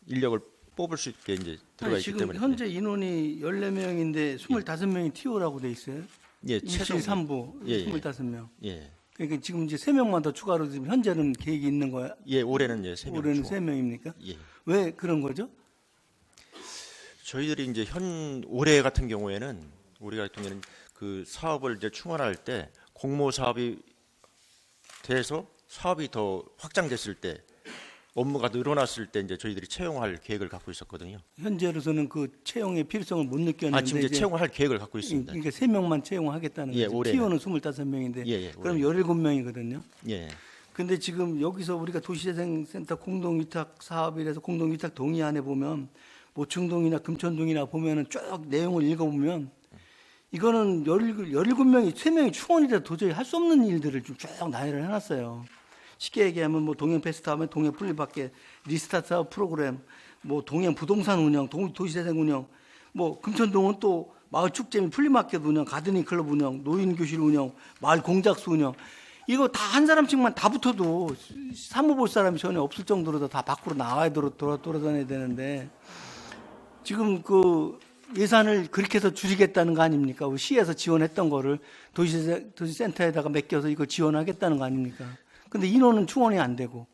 인력을 뽑을 수 있게 이제 들어가 있기 지금 때문에 현재 인원이 14명인데 25명이 TO라고 돼 있어요. 예, 1실 3부 예, 25명. 예. 그러니까 지금 이제 3명만 더 추가로 지금 현재는 계획이 있는 거야. 예, 올해는 예, 3명. 올해는 3명입니까? 예. 왜 그런 거죠? 저희들이 이제 올해 같은 경우에는 우리가 통해는 그 사업을 이제 충원할 때 공모 사업이 돼서 사업이 더 확장됐을 때 업무가 늘어났을 때 이제 저희들이 채용할 계획을 갖고 있었거든요. 현재로서는 그 채용의 필요성을 못 느꼈는데 지금 이제 채용할 계획을 갖고 있습니다. 그러니까 3명만 채용하겠다는 예, 거죠. 올해는. TO는 25명인데 예, 그럼 17명이거든요. 예. 근데 지금 여기서 우리가 도시재생센터 공동위탁 사업이라서 공동위탁 동의안에 보면 모충동이나 금천동이나 보면은 쭉 내용을 읽어보면 이거는 17명이 3명이 충원이라 도저히 할 수 없는 일들을 좀 쭉 나열을 해놨어요. 쉽게 얘기하면 뭐 동행 패스트 하면 동행 분리밖에 리스타트 사업 프로그램, 뭐 동행 부동산 운영, 도시재생 운영, 뭐 금천동은 또 마을 축제 및 플리마켓 운영, 가드닝 클럽 운영, 노인 교실 운영, 마을 공작소 운영. 이거 다 한 사람씩만 다 붙어도 사무 볼 사람이 전혀 없을 정도로 다 밖으로 나와야 돌아다녀야 되는데 지금 그 예산을 그렇게 해서 줄이겠다는 거 아닙니까? 우리 시에서 지원했던 거를 도시센터에다가 맡겨서 이거 지원하겠다는 거 아닙니까? 근데 인원은 충원이 안 되고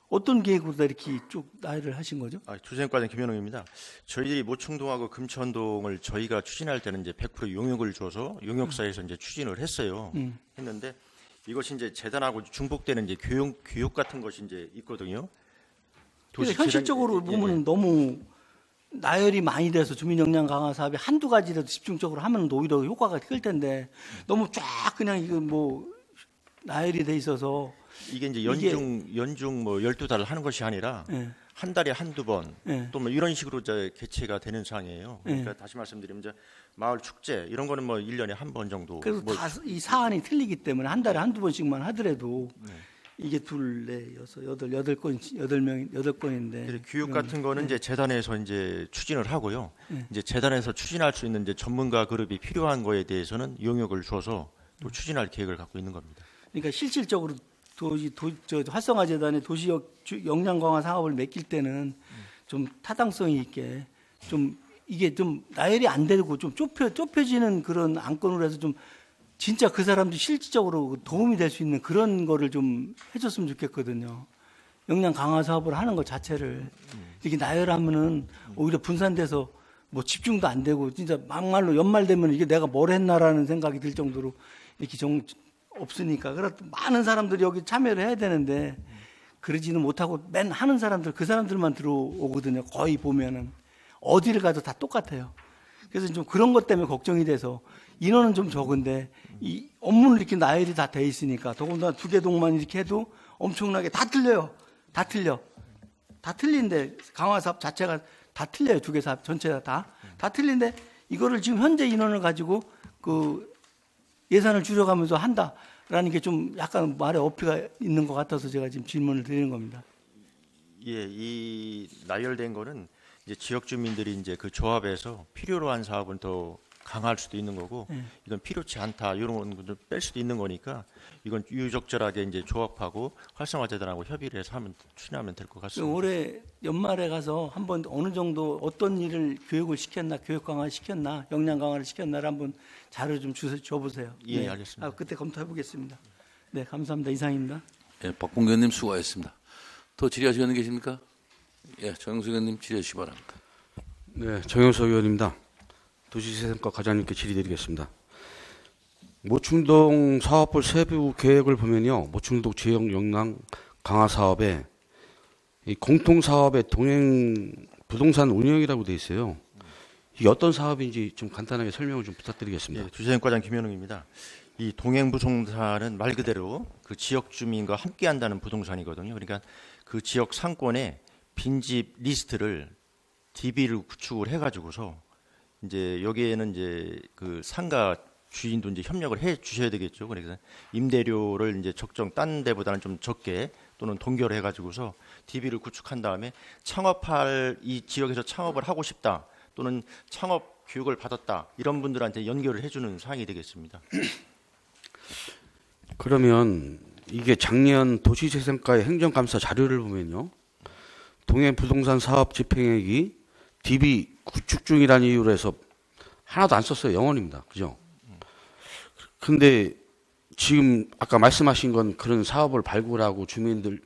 어떤 계획으로 다 이렇게 쭉 나열을 하신 거죠? 조재생과장 김현웅입니다. 저희들이 모충동하고 금천동을 저희가 추진할 때는 이제 100% 용역을 줘서 용역사에서 이제 추진을 했어요. 했는데 이것이 이제 재단하고 중복되는 이제 교육 같은 것이 이제 있거든요. 그러니까 현실적으로 보면 너무 나열이 많이 돼서 주민 역량 강화 사업이 한두 가지라도 집중적으로 하면 오히려 효과가 클 텐데 너무 쫙 그냥 이거 뭐 나열이 돼 있어서 이게 이제 연중 뭐 12달을 하는 것이 아니라 예. 한 달에 한두 번 예. 또 뭐 이런 식으로 이제 개최가 되는 사항이에요. 그러니까 다시 말씀드리면 이제 마을 축제 이런 거는 뭐 1년에 한 번 정도. 그래서 뭐 다 이 사안이 틀리기 때문에 한 달에 한두 번씩만 하더라도 이게 둘, 넷, 여섯, 여덟 건, 8건인데. 그래서 교육 같은 거는 이제 재단에서 이제 추진을 하고요. 이제 재단에서 추진할 수 있는 이제 전문가 그룹이 필요한 거에 대해서는 용역을 줘서 또 추진할 계획을 갖고 있는 겁니다. 그러니까 실질적으로 저 활성화재단의 도시역 역량 강화 사업을 맡길 때는 좀 타당성이 있게 좀 이게 좀 나열이 안 되고 좀 좁혀지는 그런 안건으로 해서 좀 진짜 그 사람들 실질적으로 도움이 될 수 있는 그런 거를 좀 해줬으면 좋겠거든요. 역량 강화 사업을 하는 것 자체를 이렇게 나열하면은 오히려 분산돼서 뭐 집중도 안 되고 진짜 막말로 연말 되면 이게 내가 뭘 했나라는 생각이 들 정도로 이렇게 없으니까 그래서 많은 사람들이 여기 참여를 해야 되는데 그러지는 못하고 맨 하는 사람들 그 사람들만 들어오거든요. 거의 보면은 어디를 가도 다 똑같아요. 그래서 좀 그런 것 때문에 걱정이 돼서 인원은 좀 적은데 이 업무는 이렇게 나열이 다 돼 있으니까 더군다나 2개 동만 이렇게 해도 엄청나게 다 틀려요. 다 틀린데 강화 사업 자체가 다 틀려요. 2개 사업 전체가 다 틀린데 이거를 지금 현재 인원을 가지고 그 예산을 줄여가면서 한다라는 게 좀 약간 말에 어폐가 있는 것 같아서 제가 지금 질문을 드리는 겁니다. 예, 이 나열된 거는 이제 지역 주민들이 이제 그 조합에서 필요로 한 사업은 더 강화할 수도 있는 거고 이건 필요치 않다 이런 건 뺄 수도 있는 거니까 이건 유적절하게 이제 조합하고 활성화재단하고 협의를 해서 추진하면 될 것 같습니다. 올해 연말에 가서 한번 어느 정도 어떤 일을 교육을 시켰나, 교육 강화 시켰나, 역량 강화를 시켰나를 한번 자료 좀 줘보세요. 예, 알겠습니다. 그때 검토해 보겠습니다. 네, 감사합니다. 이상입니다. 예, 박봉규 의원님 수고하셨습니다. 더 질의하실 의원 계십니까? 예, 정영석 의원님 질의해 주시기 바랍니다. 네, 정영석 의원입니다. 도시재생과 과장님께 질의드리겠습니다. 모충동 사업별 세부 계획을 보면요, 모충동 지역 역량 강화 사업에 이 공통 사업의 동행 부동산 운영이라고 돼 있어요. 이게 어떤 사업인지 좀 간단하게 설명을 좀 부탁드리겠습니다. 예, 도시재생과장 김현웅입니다. 이 동행 부동산은 말 그대로 그 지역 주민과 함께한다는 부동산이거든요. 그러니까 그 지역 상권에 빈집 리스트를 DB를 구축을 해가지고서 이제 여기에는 이제 그 상가 주인도 이제 협력을 해 주셔야 되겠죠. 그래서 임대료를 이제 적정 딴 데보다는 좀 적게 또는 동결해 가지고서 DB를 구축한 다음에 창업할 이 지역에서 창업을 하고 싶다 또는 창업 교육을 받았다 이런 분들한테 연결을 해주는 사항이 되겠습니다. 그러면 이게 작년 도시재생과의 행정감사 자료를 보면요, 동해 부동산 사업 집행액이 DB 구축 중이라는 이유로 해서 하나도 안 썼어요. 0원입니다. 그죠? 근데 지금 아까 말씀하신 건 그런 사업을 발굴하고 주민들랑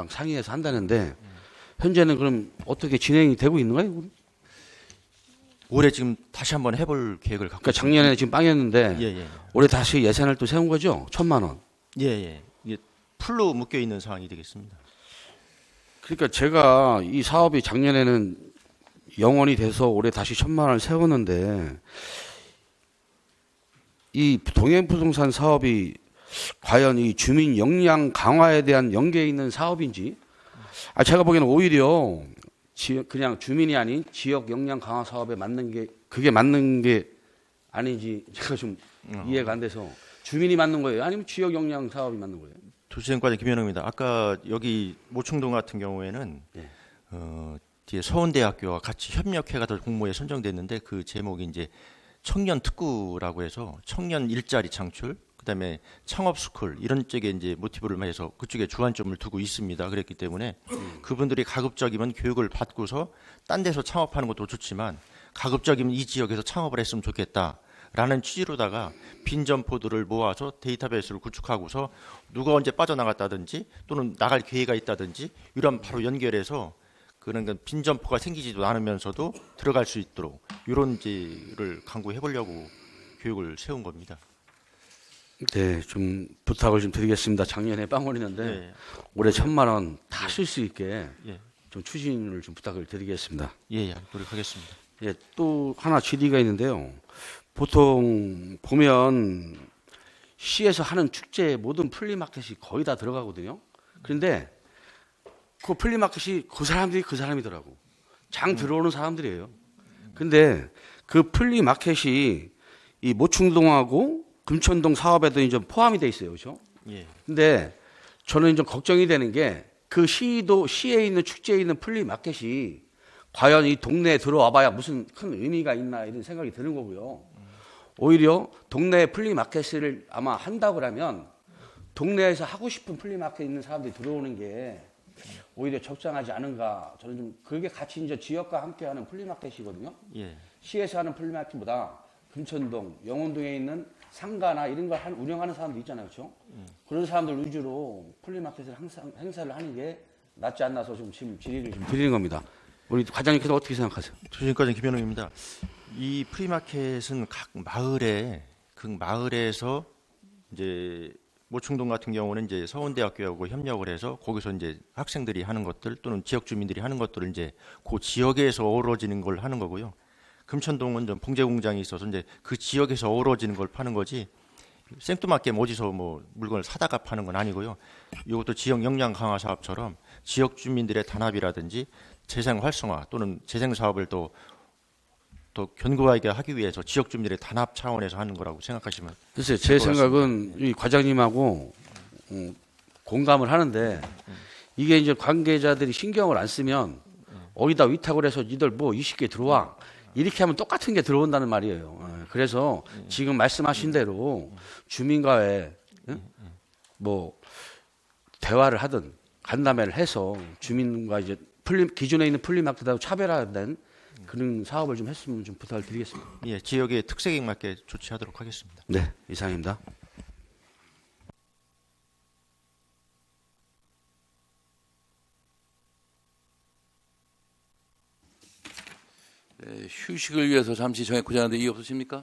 상의해서 한다는데 현재는 그럼 어떻게 진행이 되고 있는가요? 올해 지금 다시 한번 해볼 계획을 갖고 그러니까 작년에 지금 빵이었는데 예. 올해 다시 예산을 또 세운 거죠? 1,000만 원. 예. 이게 풀로 묶여 있는 상황이 되겠습니다. 그러니까 제가 이 사업이 작년에는 0원이 돼서 올해 다시 1,000만 원을 세웠는데 이 동해부동산 사업이 과연 이 주민 역량 강화에 대한 연계에 있는 사업인지, 제가 보기에는 오히려 그냥 주민이 아닌 지역 역량 강화 사업에 맞는 게 그게 맞는 게 아닌지 제가 좀 이해가 안 돼서 주민이 맞는 거예요? 아니면 지역 역량 사업이 맞는 거예요? 도시재생과장 김현웅입니다. 아까 여기 모충동 같은 경우에는 뒤에 서원대학교와 같이 협력해가 공모에 선정됐는데 그 제목이 이제 청년 특구라고 해서 청년 일자리 창출, 그다음에 창업 스쿨 이런 쪽에 이제 모티브를 해서 그쪽에 주안점을 두고 있습니다. 그랬기 때문에 그분들이 가급적이면 교육을 받고서 딴 데서 창업하는 것도 좋지만 가급적이면 이 지역에서 창업을 했으면 좋겠다라는 취지로다가 빈 점포들을 모아서 데이터베이스를 구축하고서 누가 언제 빠져나갔다든지 또는 나갈 기회가 있다든지 이런 바로 연결해서 그런 빈 점포가 생기지도 않으면서도 들어갈 수 있도록 이런 지를 강구해 보려고 교육을 세운 겁니다. 네, 좀 부탁을 좀 드리겠습니다. 작년에 빵원이었는데 예. 올해 1,000만 원 다 쓸 수 있게 예. 좀 추진을 좀 부탁을 드리겠습니다. 예, 노력하겠습니다. 예, 또 하나 질의가 있는데요. 보통 보면 시에서 하는 축제에 모든 플리마켓이 거의 다 들어가거든요. 그런데 그 플리마켓이 그 사람이더라고. 장 들어오는 사람들이에요. 근데 그 플리마켓이 이 모충동하고 금천동 사업에도 이제 포함이 돼 있어요. 그렇죠? 예. 근데 저는 좀 걱정이 되는 게 그 시에 있는 축제에 있는 플리마켓이 과연 이 동네에 들어와봐야 무슨 큰 의미가 있나 이런 생각이 드는 거고요. 오히려 동네에 플리마켓을 아마 한다고 그러면 동네에서 하고 싶은 플리마켓 있는 사람들이 들어오는 게 오히려 적당하지 않은가. 저는 좀 그게 같이 이제 지역과 함께하는 플리마켓이거든요. 예. 시에서 하는 플리마켓보다 금천동, 영혼동에 있는 상가나 이런 걸 운영하는 사람들 있잖아요, 그렇죠? 그런 사람들 위주로 플리마켓을 항상 행사를 하는 게 낫지 않나서 좀 지금 질의를 좀 드리는 겁니다. 우리 과장님께서 어떻게 생각하세요? 조직과장 김현웅입니다. 이 프리마켓은 각 마을에 그 마을에서 이제 모충동 같은 경우는 이제 서원대학교하고 협력을 해서 거기서 이제 학생들이 하는 것들 또는 지역 주민들이 하는 것들을 이제 그 지역에서 어우러지는 걸 하는 거고요. 금천동은 좀 봉제 공장이 있어서 이제 그 지역에서 어우러지는 걸 파는 거지 생뚱맞게 어디서 뭐 물건을 사다가 파는 건 아니고요. 이것도 지역 역량 강화 사업처럼 지역 주민들의 단합이라든지 재생 활성화 또는 재생 사업을 또 견고하게 하기 위해서 지역 주민들의 단합 차원에서 하는 거라고 생각하시면 글쎄요, 제 생각은 이 과장님하고 공감을 하는데 이게 이제 관계자들이 신경을 안 쓰면 어디다 위탁을 해서 니들 뭐 20개 들어와 이렇게 하면 똑같은 게 들어온다는 말이에요. 그래서 지금 말씀하신 대로 주민과의 뭐 대화를 하든 간담회를 해서 주민과 이제 기존에 있는 플리마켓하고 차별화된 그런 사업을 좀 했으면 좀 부탁을 드리겠습니다. 예, 지역의 특색에 맞게 조치하도록 하겠습니다. 네, 이상입니다. 네, 휴식을 위해서 잠시 정했고자 하는데 이의 없으십니까?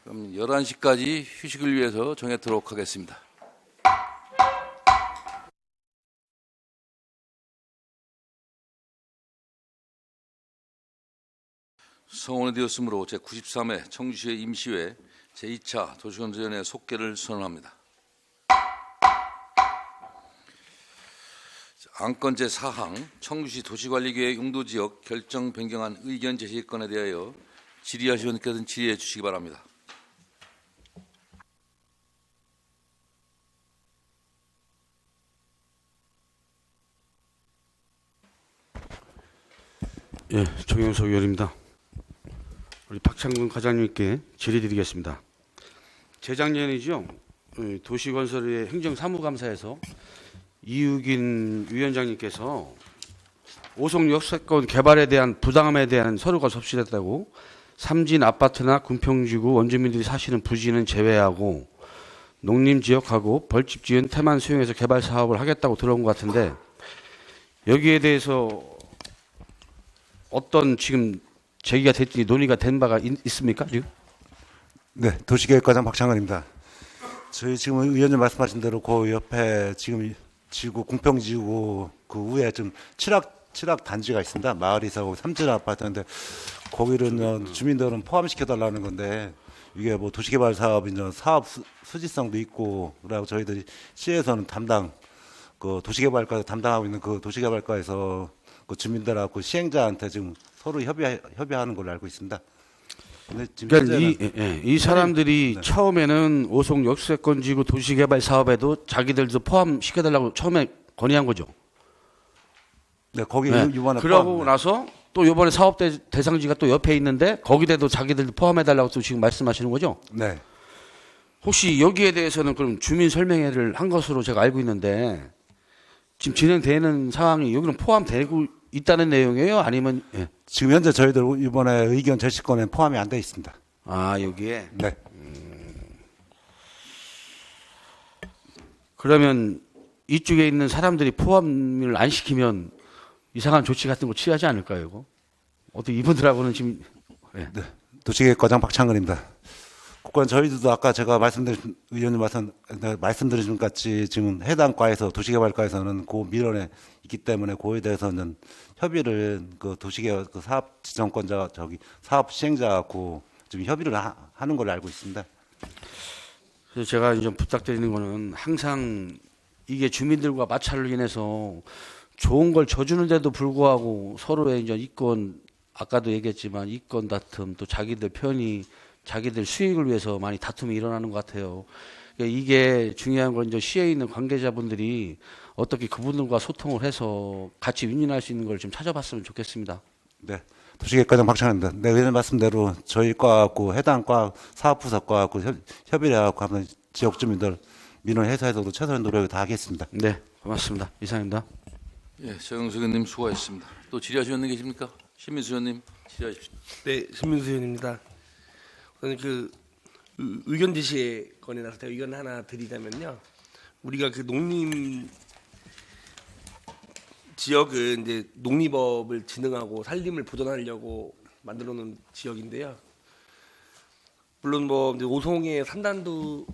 그럼 11시까지 휴식을 위해서 정했도록 하겠습니다. 성원이 되었으므로 제93회 청주시의 임시회 제2차 도시건설위원회 속개를 선언합니다. 안건 제4항 청주시 도시관리계획 용도지역 결정 변경안 의견 제시 건에 대하여 질의하실 의원께서는 질의해 주시기 바랍니다. 예, 정영석 의원입니다. 우리 박창근 과장님께 질의드리겠습니다. 재작년이죠. 도시건설의 행정사무감사에서 이유긴 위원장님께서 오송 역세권 개발에 대한 부담에 대한 서류가 접수됐다고 삼진 아파트나 군평지구 원주민들이 사시는 부지는 제외하고 농림지역하고 벌집 지은 태만 수용해서 개발 사업을 하겠다고 들어온 것 같은데 여기에 대해서 어떤 지금 제기가 됐든지 논의가 된 바가 있습니까 지금? 네, 도시계획과장 박창근입니다. 저희 지금 의원님 말씀하신 대로 그 옆에 지금 지구 궁평지구 그 위에 좀 칠학 단지가 있습니다. 마을이사고 삼진 아파트인데 거기는 주민들은 포함시켜달라는 건데 이게 뭐 도시개발 사업이나 사업 수지성도 있고 그리고 저희들이 시에서는 그 도시개발과 담당하고 있는 그 도시개발과에서 그 주민들하고 그 시행자한테 지금 서로 협의하는 걸로 알고 있습니다. 근데 지금 그러니까 이 사람들이 네. 처음에는 오송 역세권지구 도시개발 사업에도 자기들도 포함시켜달라고 처음에 건의한 거죠. 네, 거기 네. 이번에 그러고 포함, 나서 또 이번에 사업 대상지가 또 옆에 있는데 거기에도 자기들도 포함해달라고 또 지금 말씀하시는 거죠. 네. 혹시 여기에 대해서는 그럼 주민 설명회를 한 것으로 제가 알고 있는데 지금 진행되는 상황이 여기는 포함되고 있다는 내용이에요? 아니면 예. 지금 현재 저희들 이번에 의견 제시권에 포함이 안 돼 있습니다. 아 여기에 네. 그러면 이쪽에 있는 사람들이 포함을 안 시키면 이상한 조치 같은 거 취하지 않을까요? 이거? 어떻게 이분들하고는 지금 예. 도시계획과장 박창근입니다. 국관 저희들도 아까 제가 의원님 말씀드린 것 같이 지금 해당 과에서 도시개발과에서는 그 민원에 있기 때문에 그에 대해서는 협의를 그 도시개발 그 사업 지정권자 사업 시행자하고 지금 협의를 하는 걸로 알고 있습니다. 그래서 제가 좀 부탁드리는 거는 항상 이게 주민들과 마찰로 인해서 좋은 걸 줘주는데도 불구하고 서로의 이제 이권, 아까도 얘기했지만 이권 다툼, 또 자기들 편의, 자기들 수익을 위해서 많이 다툼이 일어나는 것 같아요. 그러니까 이게 중요한 건 이제 시에 있는 관계자분들이 어떻게 그분들과 소통을 해서 같이 윈윈할 수 있는 걸 좀 찾아봤으면 좋겠습니다. 네. 도시계획과장 박찬호입니다. 네, 의원님 말씀대로 저희 과하고 해당 과 사업부서과하고 협의를 하고 한번 지역 주민들 민원 해소에서도 최선의 노력을 다하겠습니다. 네, 고맙습니다. 이상입니다. 예, 정영석 의원님 수고하셨습니다. 또 질의하실 의원님 계십니까? 신민수 의원님 질의하십시오. 네, 신민수 의원입니다. 저는 의견 제시에 건에 나서 제가 의견 하나 드리자면요. 우리가 그 농림 지역은 이제 농림업을 진흥하고 산림을 보존하려고 만들어 놓은 지역인데요. 물론 뭐 이제 오송의 산단도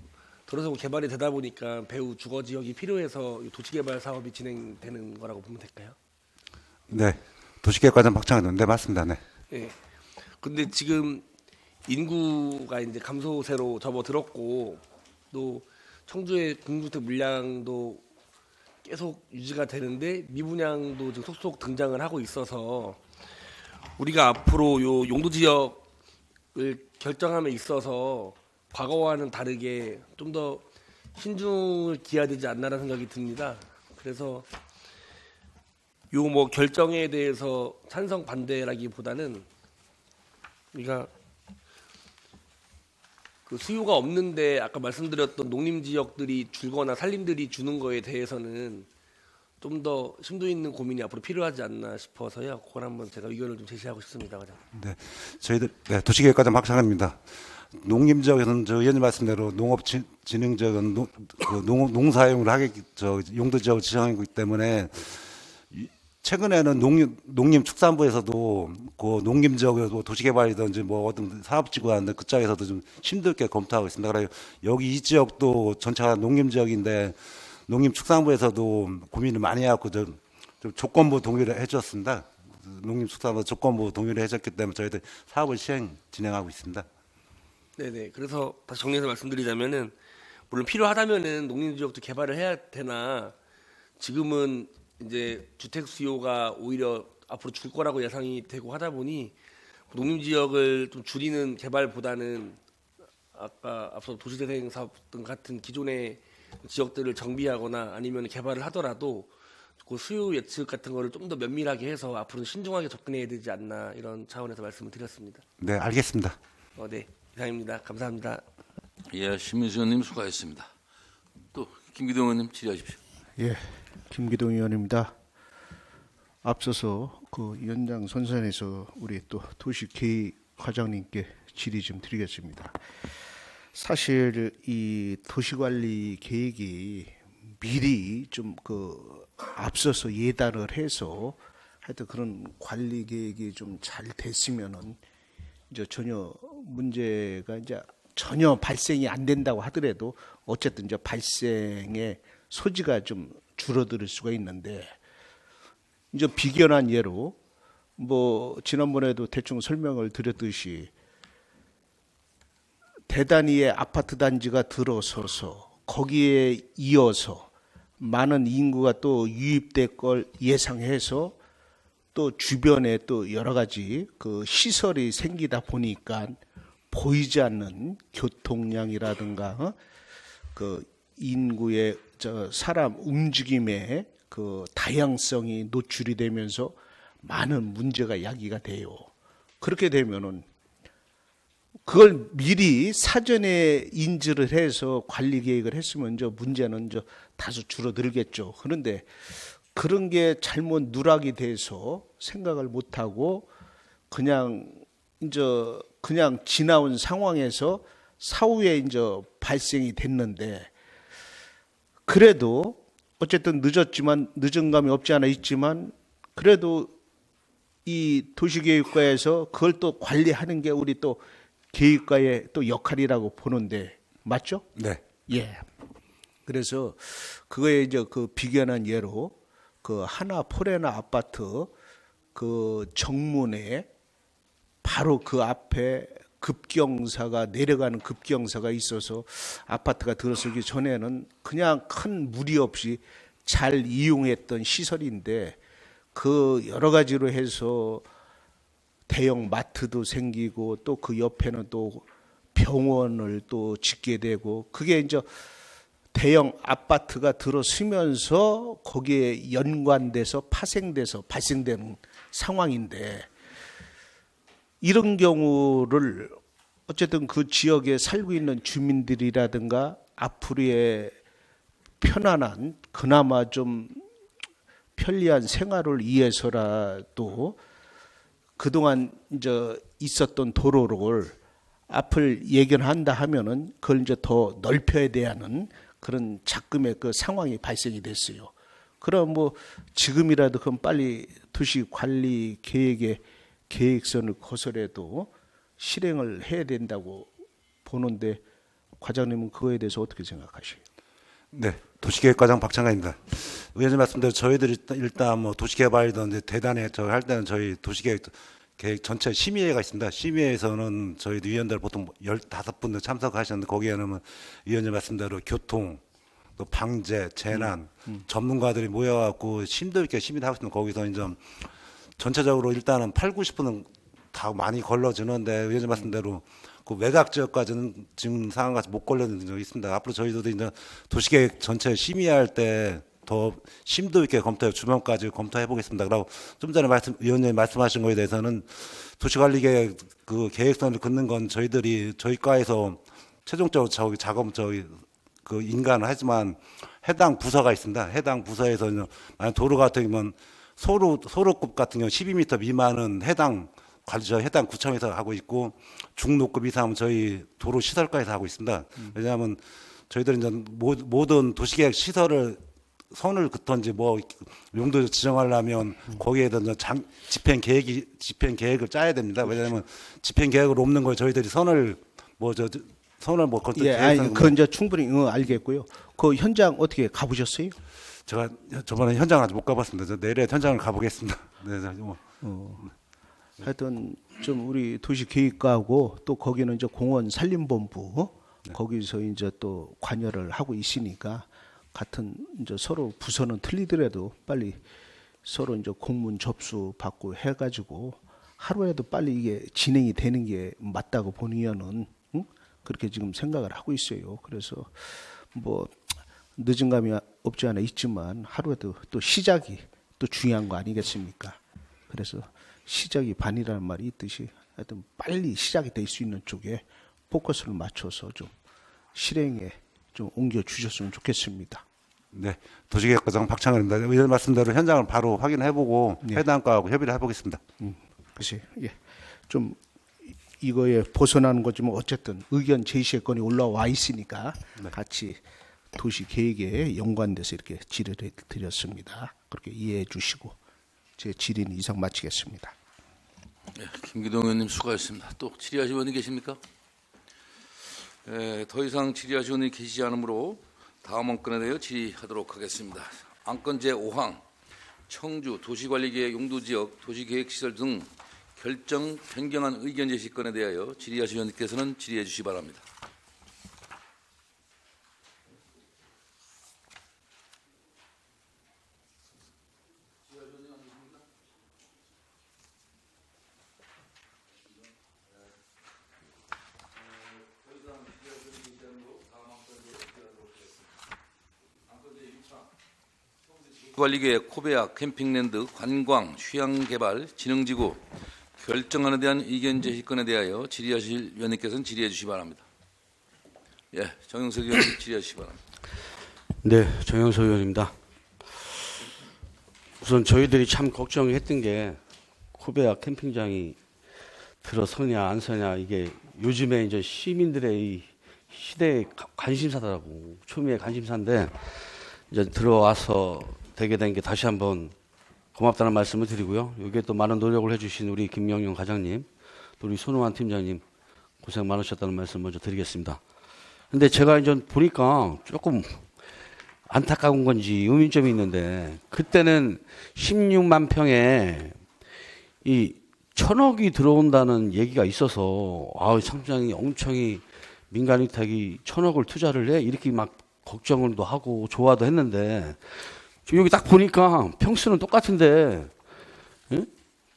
들어서고 개발이 되다 보니까 배후 주거 지역이 필요해서 도시개발 사업이 진행되는 거라고 보면 될까요? 네. 도시계획과장 박찬호입니다. 네, 맞습니다. 네. 예. 근데 지금 인구가 이제 감소세로 접어들었고 또 청주의 공주택 물량도 계속 유지가 되는데 미분양도 지금 속속 등장을 하고 있어서 우리가 앞으로 요 용도 지역을 결정함에 있어서 과거와는 다르게 좀 더 신중을 기해야 되지 않나라는 생각이 듭니다. 그래서 요 뭐 결정에 대해서 찬성 반대라기보다는 우리가 그 수요가 없는데 아까 말씀드렸던 농림 지역들이 줄거나 산림들이 주는 거에 대해서는 좀 더 심도 있는 고민이 앞으로 필요하지 않나 싶어서요. 그걸 한번 제가 의견을 좀 제시하고 싶습니다. 네, 저희들 네, 도시계획과장 박찬호입니다. 농림 지역에서는 저 의원님 말씀대로 농업진흥 지역은 농사용을 용도 지역을 지정하고 있기 때문에. 최근에는 농림축산부에서도 그 농림 지역에서 도시개발이든지 뭐 어떤 사업지구 하는데 그 쪽에서도 좀 힘들게 검토하고 있습니다. 그래서 여기 이 지역도 전체가 농림 지역인데 농림축산부에서도 고민을 많이 해갖고 좀 조건부 동의를 해줬습니다. 농림축산부 조건부 동의를 해줬기 때문에 저희들 사업을 진행하고 있습니다. 네네. 그래서 다시 정리해서 말씀드리자면은 물론 필요하다면은 농림 지역도 개발을 해야 되나 지금은 이제 주택 수요가 오히려 앞으로 줄 거라고 예상이 되고 하다 보니 농림 지역을 좀 줄이는 개발보다는 아까 앞서 도시재생 사업 등 같은 기존의 지역들을 정비하거나 아니면 개발을 하더라도 그 수요 예측 같은 거를 좀 더 면밀하게 해서 앞으로 신중하게 접근해야 되지 않나 이런 차원에서 말씀을 드렸습니다. 네, 알겠습니다. 네, 이상입니다. 감사합니다. 예, 신민수 의원님 수고하셨습니다. 또 김기동 의원님 질의하십시오. 예, 김기동 의원입니다. 앞서서 그 위원장 선선에서 우리 또 도시계획 과장님께 질의 좀 드리겠습니다. 사실 이 도시관리 계획이 미리 좀 앞서서 예단을 해서 하여튼 그런 관리 계획이 좀 잘 됐으면은 이제 전혀 문제가 이제 전혀 발생이 안 된다고 하더라도 어쨌든 이제 발생의 소지가 좀 줄어들 수가 있는데 이제 비견한 예로 뭐 지난번에도 대충 설명을 드렸듯이 대단위의 아파트 단지가 들어서서 거기에 이어서 많은 인구가 또 유입될 걸 예상해서 또 주변에 또 여러 가지 그 시설이 생기다 보니까 보이지 않는 교통량이라든가 그 인구의 사람 움직임의 그 다양성이 노출이 되면서 많은 문제가 야기가 돼요. 그렇게 되면은 그걸 미리 사전에 인지를 해서 관리 계획을 했으면 문제는 다소 줄어들겠죠. 그런데 그런 게 잘못 누락이 돼서 생각을 못 하고 그냥 지나온 상황에서 사후에 발생이 됐는데 그래도 어쨌든 늦었지만 늦은 감이 없지 않아 있지만 그래도 이 도시계획과에서 그걸 또 관리하는 게 우리 또 계획과의 또 역할이라고 보는데 맞죠? 네. 예. 그래서 그거에 이제 그 비견한 예로 그 하나 포레나 아파트 그 정문에 바로 그 앞에 급경사가 내려가는 급경사가 있어서 아파트가 들어서기 전에는 그냥 큰 무리 없이 잘 이용했던 시설인데 그 여러 가지로 해서 대형 마트도 생기고 또 그 옆에는 또 병원을 또 짓게 되고 그게 이제 대형 아파트가 들어서면서 거기에 연관돼서 파생돼서 발생되는 상황인데 이런 경우를 어쨌든 그 지역에 살고 있는 주민들이라든가 앞으로의 편안한 그나마 좀 편리한 생활을 위해서라도 그동안 이제 있었던 도로를 앞을 예견한다 하면은 그걸 이제 더 넓혀야 되는 그런 작금의 그 상황이 발생이 됐어요. 그럼 뭐 지금이라도 그럼 빨리 도시 관리 계획의 계획선을 거설해도 실행을 해야 된다고 보는데 과장님은 그거에 대해서 어떻게 생각하세요? 네, 도시계획과장 박창관입니다. 의원님 말씀대로 저희들이 일단 뭐 도시개발이든 이제 대단히 저 할 때는 저희 도시계획 전체 심의회가 있습니다. 심의회에서는 저희도 위원들 보통 15분들 참석하셨는데 거기에는 위원님 말씀대로 교통, 또 방제, 재난 전문가들이 모여갖고 심도 있게 심의를 하고 있습니다. 거기서 이제 전체적으로 일단은 8, 90분은 다 많이 걸러지는데 위원님 말씀대로 그 외곽 지역까지는 지금 상황같이 못 걸려는 적이 있습니다. 앞으로 저희도 이제 도시계획 전체 심의할 때 더 심도 있게 검토해 주변까지 검토해 보겠습니다. 그리고 좀 전에 위원님 말씀하신 거에 대해서는 도시관리계획 그 계획선을 긋는 건 저희 과에서 최종적으로 그 인간을 하지만 해당 부서가 있습니다. 해당 부서에서 만약 도로 같은 경우는 소로급 같은 경우 12m 미만은 해당 구청에서 하고 있고 중로급 이상은 저희 도로시설과에서 하고 있습니다. 왜냐하면 저희들은 이제 모든 도시계획 시설을 선을 긋던지 뭐 용도 지정하려면 거기에 대한 집행 계획을 짜야 됩니다. 왜냐하면 집행 계획을 없는 걸 저희들이 선을 그건 이제 충분히 알겠고요. 그 현장 어떻게 가보셨어요? 제가 저번에 현장 아직 못 가봤습니다. 내일에 현장을 가보겠습니다. 네, 하여튼 좀 우리 도시계획과하고 또 거기는 이제 공원 산림본부 거기서 이제 또 관여를 하고 있으니까 같은 이제 서로 부서는 틀리더라도 빨리 서로 이제 공문 접수 받고 해가지고 하루에도 빨리 이게 진행이 되는 게 맞다고 보니에는 그렇게 지금 생각을 하고 있어요. 그래서 뭐 늦은 감이 없지 않아 있지만 하루에도 또 시작이 또 중요한 거 아니겠습니까? 그래서 시작이 반이라는 말이 있듯이 하여튼 빨리 시작이 될 수 있는 쪽에 포커스를 맞춰서 좀 실행에 좀 옮겨 주셨으면 좋겠습니다. 네, 도시계획과장 박창근입니다. 의원 말씀대로 현장을 바로 확인해보고 네. 해당 과하고 협의를 해보겠습니다. 글쎄, 예, 좀 이거에 벗어나는 거지만 어쨌든 의견 제시의 건이 올라와 있으니까 같이 도시 계획에 연관돼서 이렇게 질의를 드렸습니다. 그렇게 이해해 주시고 제 질의는 이상 마치겠습니다. 네, 김기동 의원님 수고하셨습니다. 또 질의하실 의원이 계십니까? 더 이상 질의하실 의원이 계시지 않으므로 다음 안건에 대해 질의하도록 하겠습니다. 안건 제5항 청주 도시관리계획 용도지역 도시계획시설 등 결정 변경안 의견 제시 건에 대하여 질의하실 의원님께서는 질의해 주시기 바랍니다. 관리계획 코베아 캠핑랜드 관광 휴양개발 진흥지구 결정안에 대한 의견 제시건에 대하여 질의하실 위원님께서는 질의해 주시기 바랍니다. 예, 정영석 의원님 질의해 주시기 바랍니다. 네, 정영석 의원입니다. 우선 저희들이 참 걱정했던 게 코베아 캠핑장이 들어서냐 안 서냐 이게 요즘에 이제 시민들의 이 시대의 관심사더라고. 초미의 관심사인데 이제 들어와서 되게 된 게 다시 한번 고맙다는 말씀을 드리고요. 여기에 또 많은 노력을 해주신 우리 김영용 과장님, 또 우리 손호환 팀장님 고생 많으셨다는 말씀 먼저 드리겠습니다. 근데 제가 이제 보니까 조금 안타까운 건지 의문점이 있는데, 그때는 16만 평에 이 1,000억이 들어온다는 얘기가 있어서 상장이 엄청이 민간 위탁이 1,000억을 투자를 해? 이렇게 막 걱정도 하고 좋아도 했는데, 지금 여기 딱 보니까 평수는 똑같은데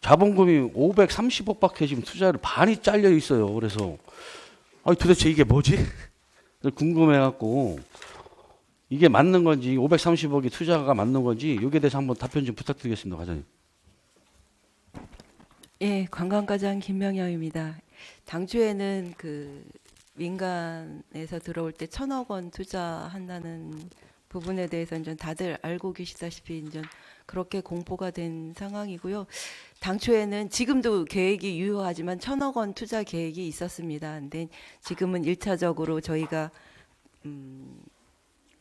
자본금이 530억밖에 지금 투자를 반이 잘려 있어요. 그래서 도대체 이게 뭐지? 궁금해갖고 이게 맞는 건지, 530억이 투자가 맞는 건지 여기에 대해서 한번 답변 좀 부탁드리겠습니다, 과장님. 예, 관광과장 김명영입니다. 당초에는 그 민간에서 들어올 때 1,000억 원 투자한다는 부분에 대해서는 좀 다들 알고 계시다시피 이제 그렇게 공포가 된 상황이고요. 당초에는 지금도 계획이 유효하지만 1,000억 원 투자 계획이 있었습니다. 근데 지금은 1차적으로 저희가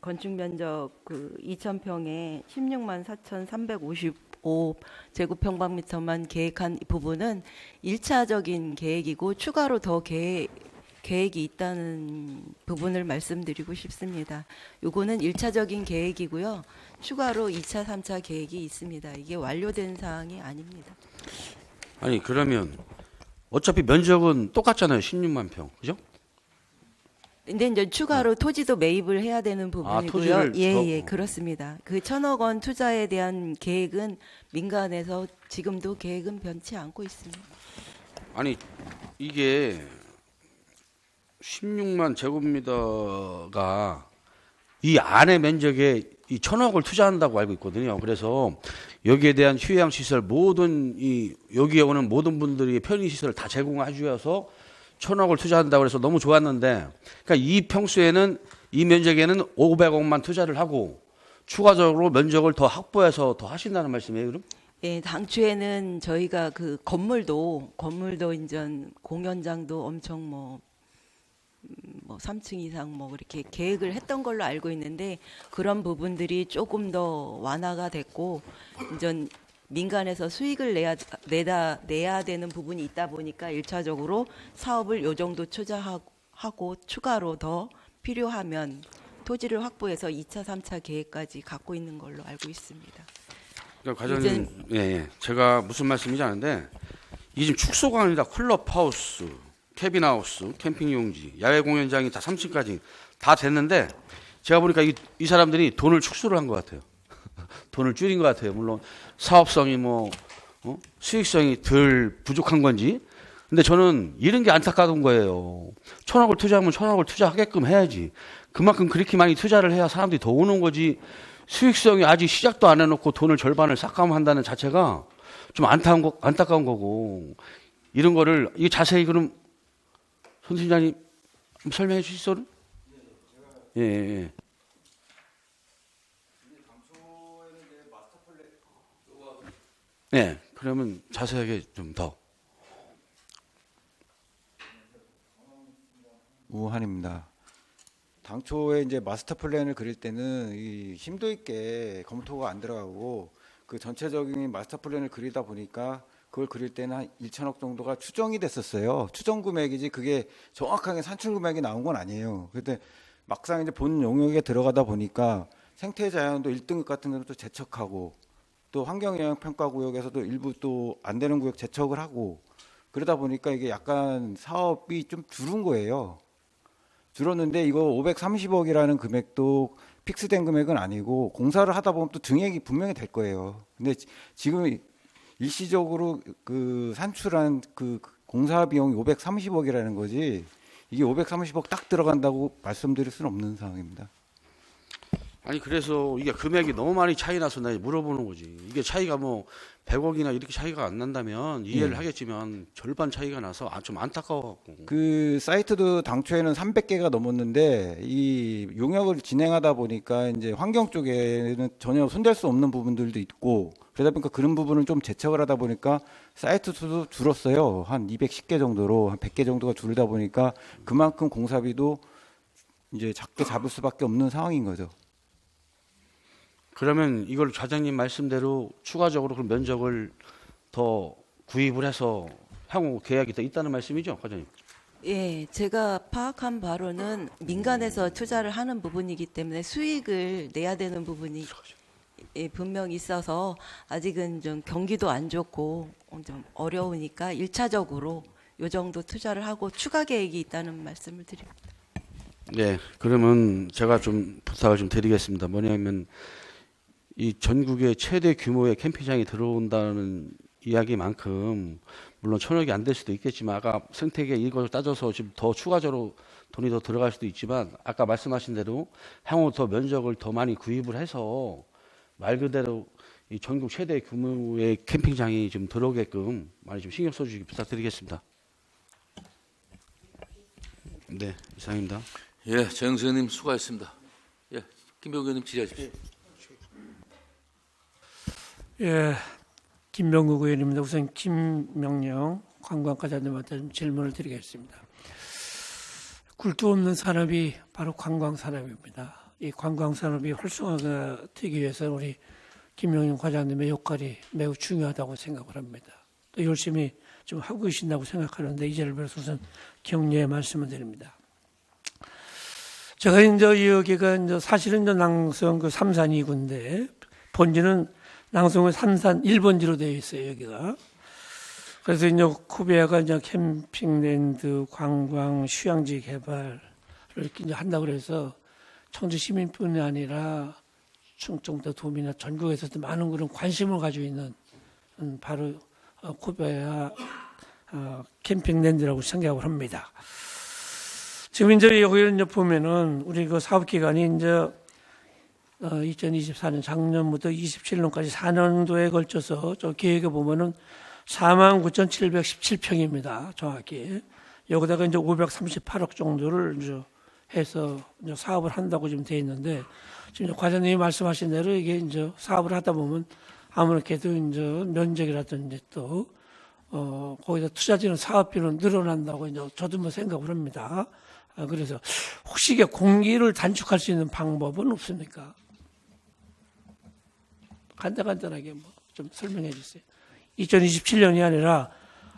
건축 면적 2,000평에 16만 4,355 제곱평방미터만 계획한 부분은 1차적인 계획이고 추가로 더 계획이 있다는 부분을 말씀드리고 싶습니다. 요거는 1차적인 계획이고요. 추가로 2차, 3차 계획이 있습니다. 이게 완료된 사항이 아닙니다. 아니 그러면 어차피 면적은 똑같잖아요. 16만 평. 그죠? 근데 이제 추가로 토지도 매입을 해야 되는 부분이고요. 토지를 예, 그렇습니다. 그 1,000억 원 투자에 대한 계획은 민간에서 지금도 계획은 변치 않고 있습니다. 아니 이게 16만 제곱미터가 이 안에 면적에 이 1,000억을 투자한다고 알고 있거든요. 그래서 여기에 대한 휴양 시설 모든 여기에 오는 모든 분들이 편의 시설을 다 제공해 주어서 1,000억을 투자한다고 해서 너무 좋았는데, 그러니까 이 평수에는 이 면적에는 500억만 투자를 하고 추가적으로 면적을 더 확보해서 더 하신다는 말씀이에요, 그럼? 예, 당초에는 저희가 그 건물도 이제 공연장도 엄청 뭐 3층 이상 뭐 그렇게 계획을 했던 걸로 알고 있는데, 그런 부분들이 조금 더 완화가 됐고 이제 민간에서 수익을 내야 되는 부분이 있다 보니까 1차적으로 사업을 요 정도 투자하고 추가로 더 필요하면 토지를 확보해서 2차, 3차 계획까지 갖고 있는 걸로 알고 있습니다. 그러니까 과장님, 제가 무슨 말씀인지 아는데 이게 지금 축소가 아니라 클럽하우스, 캐빈하우스, 캠핑용지, 야외 공연장이 다 3층까지 다 됐는데 제가 보니까 이 사람들이 돈을 축소를 한 것 같아요. 돈을 줄인 것 같아요. 물론 사업성이 수익성이 덜 부족한 건지. 근데 저는 이런 게 안타까운 거예요. 1,000억을 투자하면 1,000억을 투자하게끔 해야지. 그만큼 그렇게 많이 투자를 해야 사람들이 더 오는 거지. 수익성이 아직 시작도 안 해놓고 돈을 절반을 삭감한다는 자체가 좀 안타까운 거고. 이런 거를 이게 자세히 그럼 손 팀장님 설명해 주시죠. 예. 네, 그러면 자세하게 좀 더. 우한입니다. 당초에 이제 마스터 플랜을 그릴 때는 이 심도 있게 검토가 안 들어가고 그 전체적인 마스터 플랜을 그리다 보니까 그걸 그릴 때는 한 1,000억 정도가 추정이 됐었어요. 추정 금액이지 그게 정확하게 산출 금액이 나온 건 아니에요. 그런데 막상 이제 본 용역에 들어가다 보니까 생태 자연도 1등급 같은 것도 제척하고 또 환경영향평가구역에서도 일부 또 안 되는 구역 제척을 하고 그러다 보니까 이게 약간 사업이 좀 줄은 거예요. 줄었는데 이거 530억이라는 금액도 픽스된 금액은 아니고 공사를 하다 보면 또 증액이 분명히 될 거예요. 근데 지금 일시적으로 그 산출한 그 공사 비용이 530억이라는 거지 이게 530억 딱 들어간다고 말씀드릴 수는 없는 상황입니다. 아니 그래서 이게 금액이 너무 많이 차이 나서 내가 물어보는 거지. 이게 차이가 뭐 100억이나 이렇게 차이가 안 난다면 이해를 하겠지만 절반 차이가 나서 좀 안타까워갖고. 그 사이트도 당초에는 300개가 넘었는데 이 용역을 진행하다 보니까 이제 환경 쪽에는 전혀 손댈 수 없는 부분들도 있고 그러다 보니까 그런 부분을 좀 제척을 하다 보니까 사이트 수도 줄었어요. 한 210개 정도로 한 100개 정도가 줄다 보니까 그만큼 공사비도 이제 작게 잡을 수밖에 없는 상황인 거죠. 그러면 이걸 과장님 말씀대로 추가적으로 그 면적을 더 구입을 해서 향후 계약이 더 있다는 말씀이죠, 과장님? 예, 제가 파악한 바로는 민간에서 투자를 하는 부분이기 때문에 수익을 내야 되는 부분이 분명히 있어서 아직은 좀 경기도 안 좋고 좀 어려우니까 1차적으로 요 정도 투자를 하고 추가 계획이 있다는 말씀을 드립니다. 네, 그러면 제가 좀 부탁을 좀 드리겠습니다. 뭐냐면 이 전국의 최대 규모의 캠핑장이 들어온다는 이야기만큼 물론 1,000억이 안 될 수도 있겠지만 아까 생태계 이걸 따져서 지금 더 추가적으로 돈이 더 들어갈 수도 있지만 아까 말씀하신 대로 향후 더 면적을 더 많이 구입을 해서 말 그대로 이 전국 최대 규모의 캠핑장이 좀 들어오게끔 많이 좀 신경 써주시기 부탁드리겠습니다. 네, 이상입니다. 예, 정영수 의원님 수고하셨습니다. 예, 김병국 의원님 질의하십시오. 예, 김병국 의원입니다. 우선 김명령 관광과장님한테 좀 질문을 드리겠습니다. 굴뚝 없는 산업이 바로 관광산업입니다. 이 관광산업이 활성화가 되기 위해서 우리 김명령 과장님의 역할이 매우 중요하다고 생각을 합니다. 또 열심히 좀 하고 계신다고 생각하는데 이 자리를 빌어서 우선 격려의 말씀을 드립니다. 제가 이제 여기가 이제 사실은 이제 낭성 그 삼산 2구인데 본지는 낭송의 삼산 1번지로 되어 있어요, 여기가. 그래서 이제 코베아가 이제 캠핑랜드, 관광, 휴양지 개발을 이렇게 이제 한다고 그래서 청주 시민뿐이 아니라 충청도 도민이나 전국에서도 많은 그런 관심을 가지고 있는 바로 코베아 캠핑랜드라고 생각을 합니다. 지금 이제 여기 이제 보면은 우리 그 사업 기간이 이제 2024년 작년부터 27년까지 4년도에 걸쳐서 저 계획에 보면은 49,717평입니다. 정확히. 여기다가 이제 538억 정도를 이제 해서 이제 사업을 한다고 지금 돼 있는데 지금 과장님이 말씀하신 대로 이게 이제 사업을 하다 보면 아무래도 이제 면적이라든지 또 거기다 투자지는 사업비는 늘어난다고 이제 저도 뭐 생각을 합니다. 그래서 혹시 이게 공기를 단축할 수 있는 방법은 없습니까? 간단하게 뭐 좀 설명해 주세요. 2027년이 아니라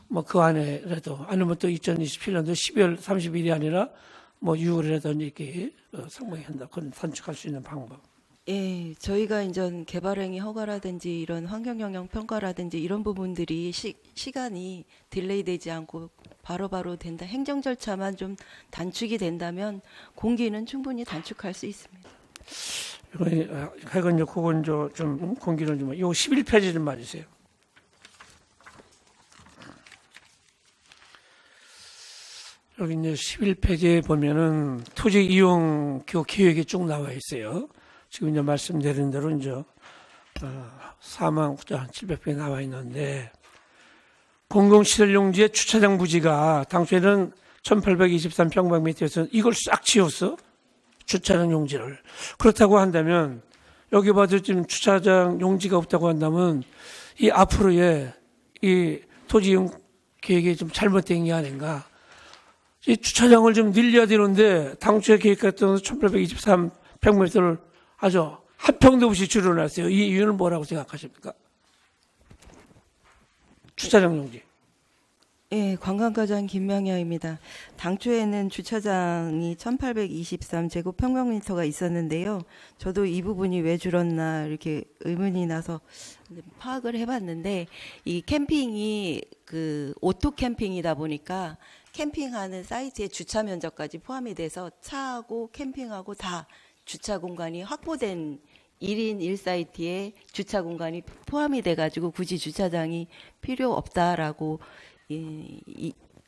뭐 그 안에라도 아니면 또 2027년도 12월 30일이 아니라 뭐 6월이라도 이렇게 상봉이 한다. 그건 단축할 수 있는 방법. 예, 저희가 이제 개발행위 허가라든지 이런 환경영향 평가라든지 이런 부분들이 시간이 딜레이 되지 않고 바로바로 된다. 행정 절차만 좀 단축이 된다면 공기는 충분히 단축할 수 있습니다. 하여간 이제 그건 좀 공기를 좀 요 11페이지 좀 봐주세요. 여기 이제 11페이지에 보면은 토지 이용 계획이 쭉 나와 있어요. 지금 이제 말씀드린 대로 이제 49,700평이 나와 있는데 공공시설용지의 주차장 부지가 당초에는 1,823평방미터에서 이걸 싹 치웠어. 주차장 용지를. 그렇다고 한다면 여기 봐도 지금 주차장 용지가 없다고 한다면 이 앞으로의 이 토지 이용 계획이 좀 잘못된 게 아닌가. 이 주차장을 좀 늘려야 되는데 당초에 계획했던 1,823평미터를 아주 한 평도 없이 줄여놨어요. 이 이유는 뭐라고 생각하십니까? 주차장 용지. 예, 관광과장 김명여입니다. 당초에는 주차장이 1,823제곱평방미터가 있었는데요. 저도 이 부분이 왜 줄었나 이렇게 의문이 나서 파악을 해봤는데 이 캠핑이 그 오토 캠핑이다 보니까 캠핑하는 사이트의 주차 면적까지 포함이 돼서 차하고 캠핑하고 다 주차 공간이 확보된 1인 1사이트에 주차 공간이 포함이 돼가지고 굳이 주차장이 필요 없다라고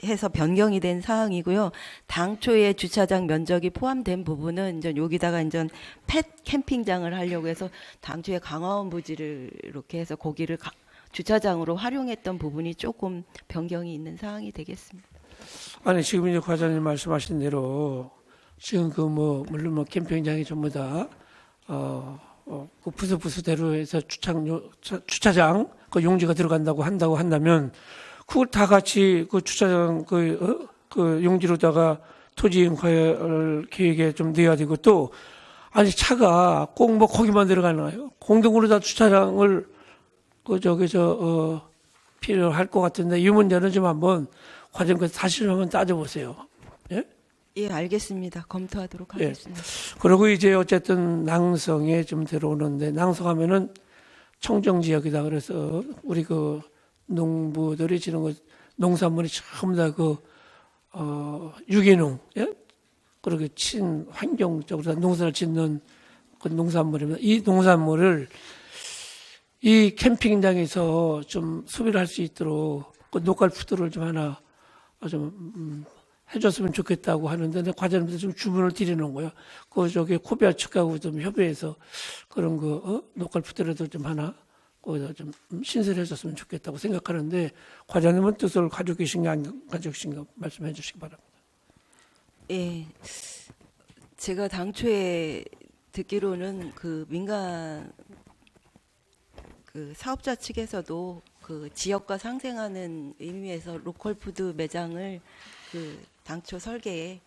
해서 변경이 된 사항이고요. 당초에 주차장 면적이 포함된 부분은 이제 여기다가 이제 펫 캠핑장을 하려고 해서 당초에 강화원 부지를 이렇게 해서 거기를 주차장으로 활용했던 부분이 조금 변경이 있는 사항이 되겠습니다. 아니 지금 이제 과장님 말씀하신 대로 지금 그 뭐 물론 뭐 캠핑장이 전부 다 그 부스대로 해서 주차장 그 용지가 들어간다고 한다면 그걸 다 같이 그 주차장 그 용지로다가 토지 이용 계획에 좀 넣어야 되고 또 아니 차가 꼭 뭐 거기만 들어가나요? 공동으로 다 주차장을 필요할 것 같은데 이 문제는 좀 한번 과정까지 다시 한번 따져보세요. 예? 예, 알겠습니다. 검토하도록 예. 하겠습니다. 그리고 이제 어쨌든 낭성에 좀 들어오는데, 낭성하면은 청정 지역이다. 그래서 우리 그 농부들이 지는 거 농산물이 전부 다 유기농, 예? 그리고 친환경적으로 농사를 짓는 그 농산물입니다. 이 농산물을 이 캠핑장에서 좀 소비를 할 수 있도록 그 노컬푸드를 좀 하나 좀 해줬으면 좋겠다고 하는데, 과장님들 좀 주문을 드리는 거예요. 저기 코비아 측하고 좀 협의해서 그런 노컬푸드라도 좀 하나 거기다 좀 신설해줬으면 좋겠다고 생각하는데, 과장님은 뜻을 가지고 계신가 안 가지고 계신가 말씀해 주시기 바랍니다. 예, 제가 당초에 듣기로는 그 민간 그 사업자 측에서도 그 지역과 상생하는 의미에서 로컬푸드 매장을 그 당초 설계에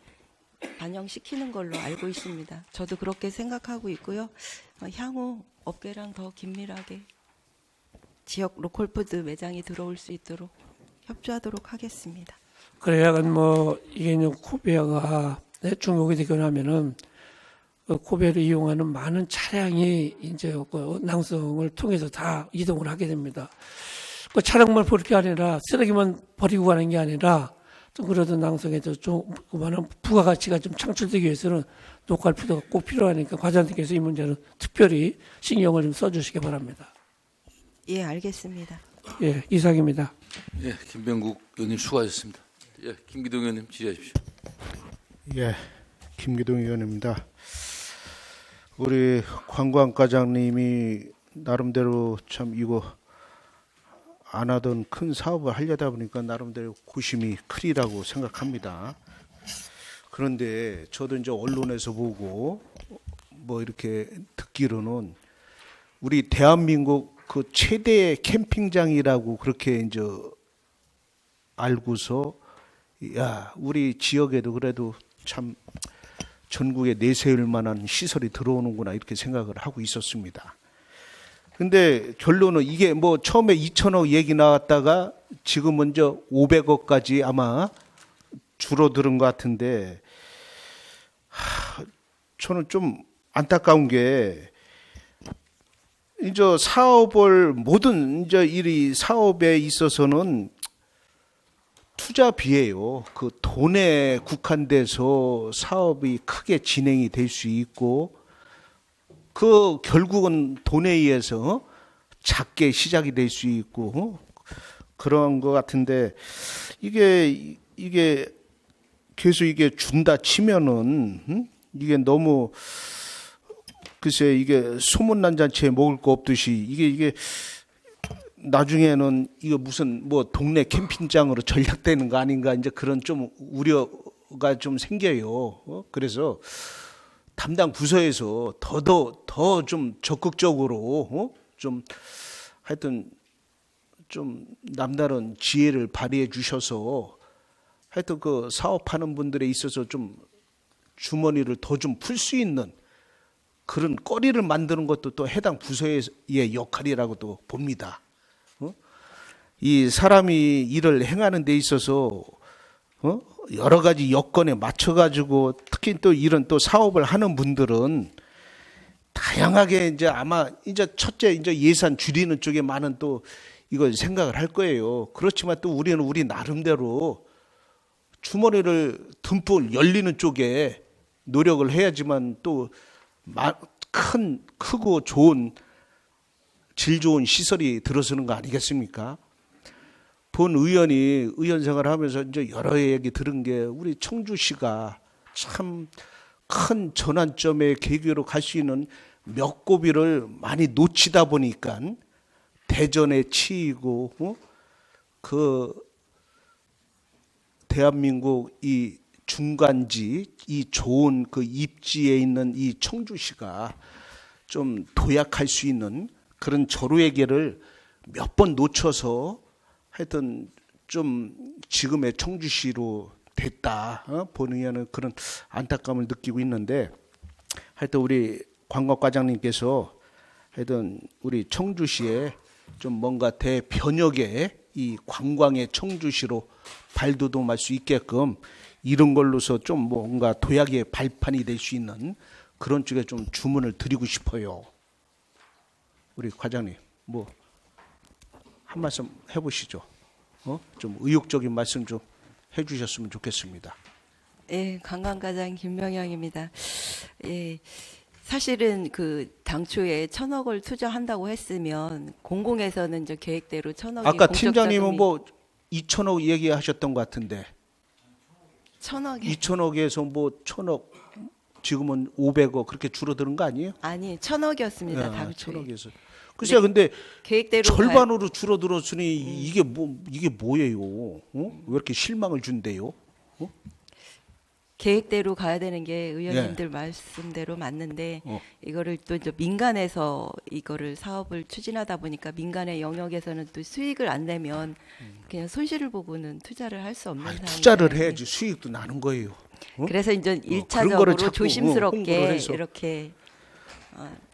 반영시키는 걸로 알고 있습니다. 저도 그렇게 생각하고 있고요. 향후 업계랑 더 긴밀하게 지역 로컬푸드 매장이 들어올 수 있도록 협조하도록 하겠습니다. 그래야 이게 이제 코비아가 중국이 되고 나면은 코비아를 이용하는 많은 차량이 이제 그 낭성을 통해서 다 이동을 하게 됩니다. 그 차량만 버릴 게 아니라 쓰레기만 버리고 가는 게 아니라 좀 그러던 낭성에도 좀 그만한 부가가치가 좀 창출되기 위해서는 노컬푸드가 꼭 필요하니까 과장님께서 이 문제는 특별히 신경을 좀 써주시기 바랍니다. 예, 알겠습니다. 예, 이상입니다. 예, 김병국 의원님 수고하셨습니다. 예, 김기동 의원님 질의하십시오. 예, 김기동 의원입니다. 우리 관광과장님이 나름대로 참 이거 안 하던 큰 사업을 하려다 보니까 나름대로 고심이 크리라고 생각합니다. 그런데 저도 이제 언론에서 보고 뭐 이렇게 듣기로는 우리 대한민국 그 최대 캠핑장이라고 그렇게 이제 알고서 야, 우리 지역에도 그래도 참 전국에 내세울 만한 시설이 들어오는구나 이렇게 생각을 하고 있었습니다. 근데 결론은 이게 뭐 처음에 2천억 얘기 나왔다가 지금 먼저 500억까지 아마 줄어드는 것 같은데, 저는 좀 안타까운 게 이제 사업을 모든 이제 이 사업에 있어서는 투자비예요. 그 돈에 국한돼서 사업이 크게 진행이 될 수 있고, 그 결국은 돈에 의해서 작게 시작이 될 수 있고 그런 것 같은데, 이게 계속 이게 준다 치면은 이게 너무 글쎄 이게 소문난 잔치에 먹을 거 없듯이 이게 나중에는 이거 무슨 뭐 동네 캠핑장으로 전락되는 거 아닌가, 이제 그런 좀 우려가 좀 생겨요. 그래서 담당 부서에서 더 좀 적극적으로 좀 하여튼 좀 남다른 지혜를 발휘해 주셔서 하여튼 그 사업하는 분들에 있어서 좀 주머니를 더 좀 풀 수 있는 그런 거리를 만드는 것도 또 해당 부서의 역할이라고도 봅니다. 이 사람이 일을 행하는 데 있어서 여러 가지 여건에 맞춰가지고 특히 또 이런 또 사업을 하는 분들은 다양하게 이제 아마 이제 첫째 이제 예산 줄이는 쪽에 많은 또 이걸 생각을 할 거예요. 그렇지만 또 우리는 우리 나름대로 주머니를 듬뿍 열리는 쪽에 노력을 해야지만 또 크고 좋은 질 좋은 시설이 들어서는 거 아니겠습니까? 본 의원이 의원 생활을 하면서 이제 여러 얘기 들은 게 우리 청주시가 참 큰 전환점의 계기로 갈 수 있는 몇 고비를 많이 놓치다 보니까 대전에 치이고 그 대한민국 이 중간지 이 좋은 그 입지에 있는 이 청주시가 좀 도약할 수 있는 그런 절호의 길을 몇 번 놓쳐서 하여튼 좀 지금의 청주시로 됐다. 본 의원은 그런 안타까움을 느끼고 있는데, 하여튼 우리 관광과장님께서 하여튼 우리 청주시에 좀 뭔가 대변혁의 이 관광의 청주시로 발돋움할 수 있게끔 이런 걸로서 좀 뭔가 도약의 발판이 될 수 있는 그런 쪽에 좀 주문을 드리고 싶어요. 우리 과장님, 뭐 한 말씀 해보시죠. 좀 의욕적인 말씀 좀 해주셨으면 좋겠습니다. 예, 관광과장 김명영입니다. 예, 사실은 그 당초에 1,000억을 투자한다고 했으면 공공에서는 이제 계획대로 1,000억이 아까 팀장님은 뭐 2,000억 얘기하셨던 것 같은데 1,000억에 2,000억에서 뭐 1,000억 지금은 500억 그렇게 줄어드는 거 아니에요? 아니 1,000억이었습니다. 당초에. 1,000억에서. 글쎄요, 근데 계획대로 절반으로 줄어들었으니 이게 뭐예요? 왜 이렇게 실망을 준대요? 계획대로 가야 되는 게 의원님들 말씀대로 맞는데 이거를 또 이제 민간에서 이거를 사업을 추진하다 보니까 민간의 영역에서는 또 수익을 안 내면 그냥 손실을 보고는 투자를 할 수 없는 상황이에요. 투자를 해야지 수익도 나는 거예요. 그래서 이제 그런 거를 1차적으로 자꾸, 조심스럽게 홍보를 해서. 이렇게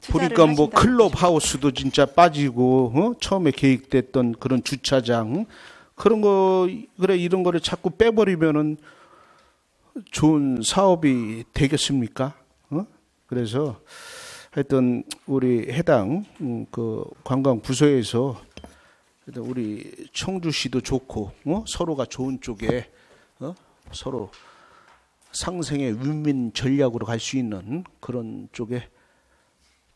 투자를 보니까 뭐 하신다는 클럽 하우스도 진짜 빠지고 처음에 계획됐던 그런 주차장 그런 거 그래 이런 거를 자꾸 빼버리면은 좋은 사업이 되겠습니까? 그래서 하여튼 우리 해당 그 관광 부서에서 하여튼 우리 청주시도 좋고 서로가 좋은 쪽에 서로 상생의 윈윈 전략으로 갈 수 있는 그런 쪽에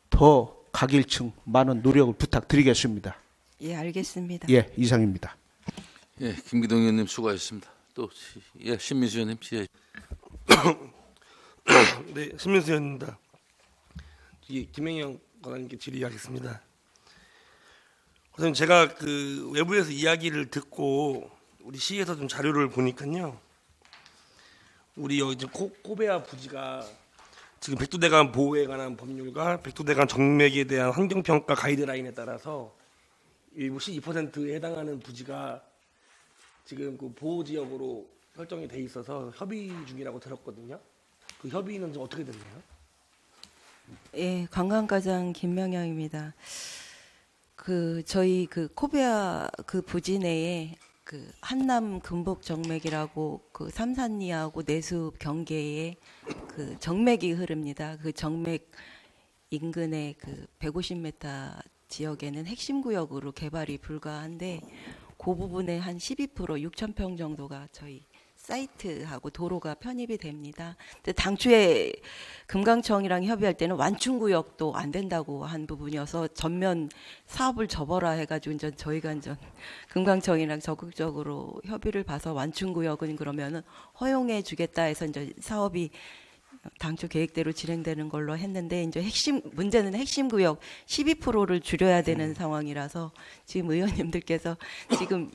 더 각일층 많은 노력을 부탁드리겠습니다. 예, 알겠습니다. 예, 이상입니다. 예, 김기동 의원님 수고하셨습니다. 또 예, 신민수 의원님 예. 네, 신민수 의원입니다. 김영영 과장님께 질의하겠습니다. 우선 제가 그 외부에서 이야기를 듣고 우리 시에서 좀 자료를 보니까요. 우리 여기 코베아 부지가 지금 백두대간 보호에 관한 법률과 백두대간 정맥에 대한 환경평가 가이드라인에 따라서 일부 12%에 해당하는 부지가 지금 그 보호지역으로 설정이 돼 있어서 협의 중이라고 들었거든요. 그 협의는 좀 어떻게 됐나요? 예, 관광과장 김명영입니다. 그 저희 그 코베아 그 부지 내에 그 한남 금복 정맥이라고 그 삼산리하고 내수 경계에 그 정맥이 흐릅니다. 그 정맥 인근의 그 150m 지역에는 핵심 구역으로 개발이 불가한데 그 부분에 한 12% 6,000평 정도가 저희 사이트하고 도로가 편입이 됩니다. 근데 당초에 금강청이랑 협의할 때는 완충구역도 안 된다고 한 부분이어서 전면 사업을 접어라 해가지고 이제 저희가 이제 금강청이랑 적극적으로 협의를 봐서 완충구역은 그러면은 허용해 주겠다 해서 이제 사업이 당초 계획대로 진행되는 걸로 했는데 이제 문제는 핵심 구역 12%를 줄여야 되는 상황이라서 지금 의원님들께서 지금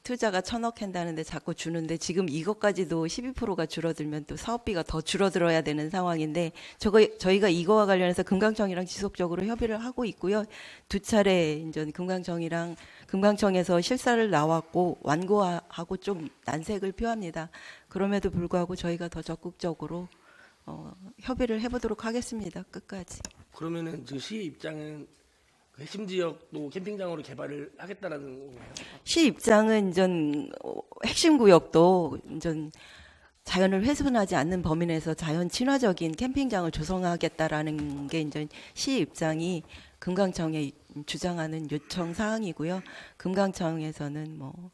투자가 1,000억 한다는데 자꾸 주는데 지금 이것까지도 12%가 줄어들면 또 사업비가 더 줄어들어야 되는 상황인데 저희가 이거와 관련해서 금강청이랑 지속적으로 협의를 하고 있고요. 2차례 이제 금강청에서 실사를 나왔고 완고하고 좀 난색을 표합니다. 그럼에도 불구하고 저희가 더 적극적으로 협의를 해보도록 하겠습니다. 끝까지. 그러면은 지금 시의 입장은 핵심 지역도 캠핑장으로 개발을 하겠다라는 건가요? 시 입장은 이전 핵심 구역도 이전 자연을 훼손하지 않는 범위 내에서 자연 친화적인 캠핑장을 조성하겠다라는 게 이제 시 입장이 금강청에 주장하는 요청 사항이고요. 금강청에서는 뭐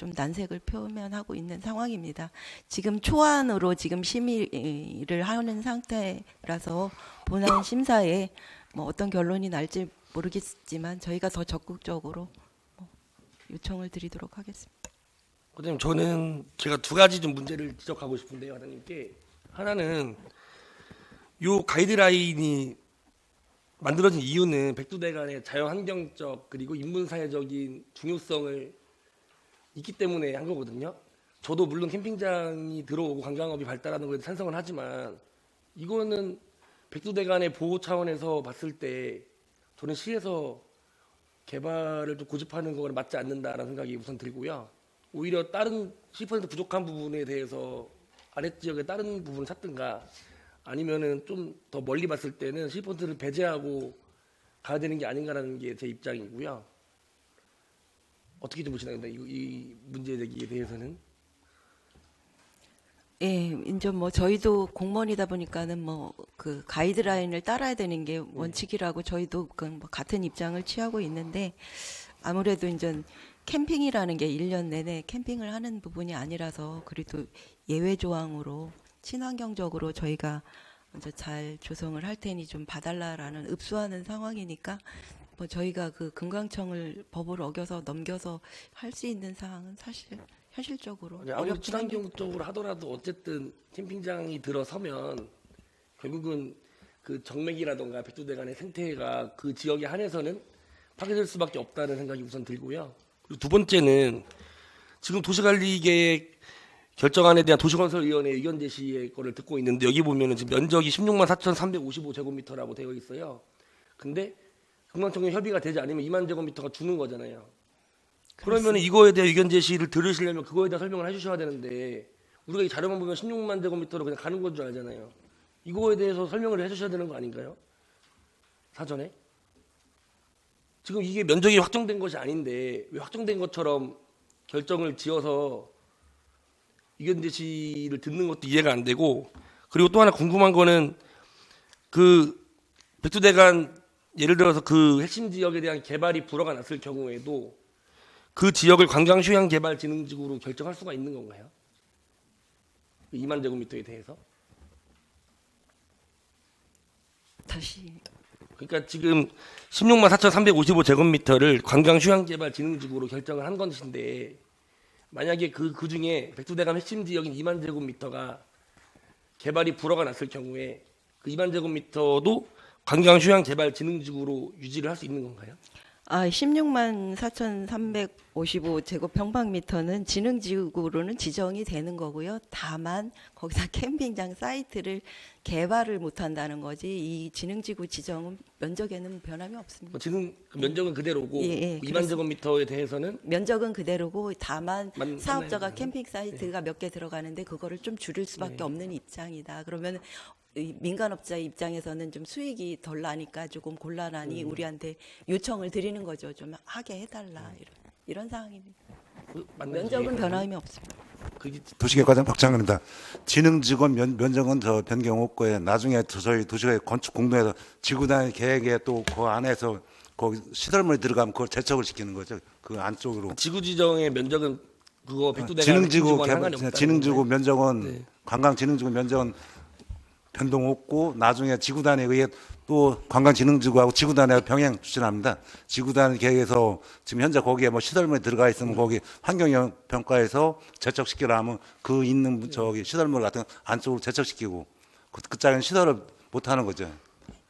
좀 난색을 표면하고 있는 상황입니다. 지금 초안으로 지금 심의를 하는 상태라서 본안 심사에 뭐 어떤 결론이 날지 모르겠지만 저희가 더 적극적으로 요청을 드리도록 하겠습니다. 과장님, 저는 제가 두 가지 좀 문제를 지적하고 싶은데요, 과장님께. 하나는 요 가이드라인이 만들어진 이유는 백두대간의 자연환경적 그리고 인문사회적인 중요성을 있기 때문에 한 거거든요. 저도 물론 캠핑장이 들어오고 관광업이 발달하는 거에 찬성을 하지만 이거는 백두대간의 보호 차원에서 봤을 때 저는 시에서 개발을 좀 고집하는 거는 맞지 않는다라는 생각이 우선 들고요. 오히려 다른 10% 부족한 부분에 대해서 아랫지역에 다른 부분을 찾든가 아니면은 좀 더 멀리 봤을 때는 10%를 배제하고 가야 되는 게 아닌가라는 게 제 입장이고요. 어떻게 좀 보시나요? 이 문제 제기에 대해서는? 예, 이제 뭐 저희도 공무원이다 보니까는 뭐 그 가이드라인을 따라야 되는 게 원칙이라고 저희도 뭐 같은 입장을 취하고 있는데 아무래도 이제 캠핑이라는 게 1년 내내 캠핑을 하는 부분이 아니라서 그래도 예외 조항으로 친환경적으로 저희가 먼저 잘 조성을 할 테니 좀 봐달라라는 읍수하는 상황이니까 뭐 저희가 그 금강청을 법을 어겨서 넘겨서 할 수 있는 사항은 사실 현실적으로 아무리 어렵긴 한데 친환경적으로 하더라도 어쨌든 캠핑장이 들어서면 결국은 그 정맥이라던가 백두대간의 생태가 그 지역에 한해서는 파괴될 수밖에 없다는 생각이 우선 들고요. 그리고 두 번째는 지금 도시관리계획 결정안에 대한 도시건설위원회 의견 제시의 거를 듣고 있는데 여기 보면은 지금 면적이 16만 4,355제곱미터라고 되어 있어요. 근데 금강청에 협의가 되지 않으면 2만 제곱미터가 주는 거잖아요. 그러면 이거에 대한 의견 제시를 들으시려면 그거에 대한 설명을 해주셔야 되는데 우리가 이 자료만 보면 16만 제곱미터로 그냥 가는 건 줄 알잖아요. 이거에 대해서 설명을 해주셔야 되는 거 아닌가요? 사전에? 지금 이게 면적이 확정된 것이 아닌데 왜 확정된 것처럼 결정을 지어서 의견 제시를 듣는 것도 이해가 안 되고 그리고 또 하나 궁금한 거는 그 백두대간 예를 들어서 그 핵심 지역에 대한 개발이 불허가 났을 경우에도 그 지역을 관광휴양개발진흥지구로 결정할 수가 있는 건가요? 2만 제곱미터에 대해서? 다시 그러니까 지금 16만 4,355제곱미터를 관광휴양개발진흥지구로 결정을 한 것인데 만약에 그 중에 백두대간 핵심 지역인 2만 제곱미터가 개발이 불허가 났을 경우에 그 2만 제곱미터도 관광휴양개발진흥지구로 유지를 할 수 있는 건가요? 16만 4,355제곱평방미터는 진흥지구로는 지정이 되는 거고요. 다만 거기서 캠핑장 사이트를 개발을 못한다는 거지 이 진흥지구 지정은 면적에는 변함이 없습니다. 지금 면적은 그대로고 예, 2만 제곱미터에 대해서는 면적은 그대로고 다만 사업자가 맞나요? 캠핑 사이트가 몇 개 들어가는데 그거를 좀 줄일 수밖에 없는 입장이다. 그러면 이 민간업자 입장에서는 좀 수익이 덜 나니까 조금 곤란하니 우리한테 요청을 드리는 거죠. 좀 하게 해달라 이런 상황입니다. 면적은 변함이 없습니다. 도시계획과장 박창근입니다. 진흥지구 면적은 저 변경 없고요. 나중에 저희 도시계획 건축 공동에서 지구단위 계획에 또 그 안에서 거기 시설물이 들어가면 그걸 제척을 시키는 거죠. 그 안쪽으로. 지구 지정의 면적은 그거 백두대간 진흥지구 상관이 없다는 진흥지구 건가요? 면적은 네. 관광 진흥지구 면적은 변동 없고 나중에 지구단에 의해 또 관광진흥지구하고 지구단에 병행 추진합니다. 지구단 계획에서 지금 현재 거기에 뭐 시설물이 들어가 있으면 거기 환경 평가에서 제척시키라 하면 그 있는 저기 시설물 같은 거 안쪽으로 제척시키고 그 짝은 시설을 못 하는 거죠.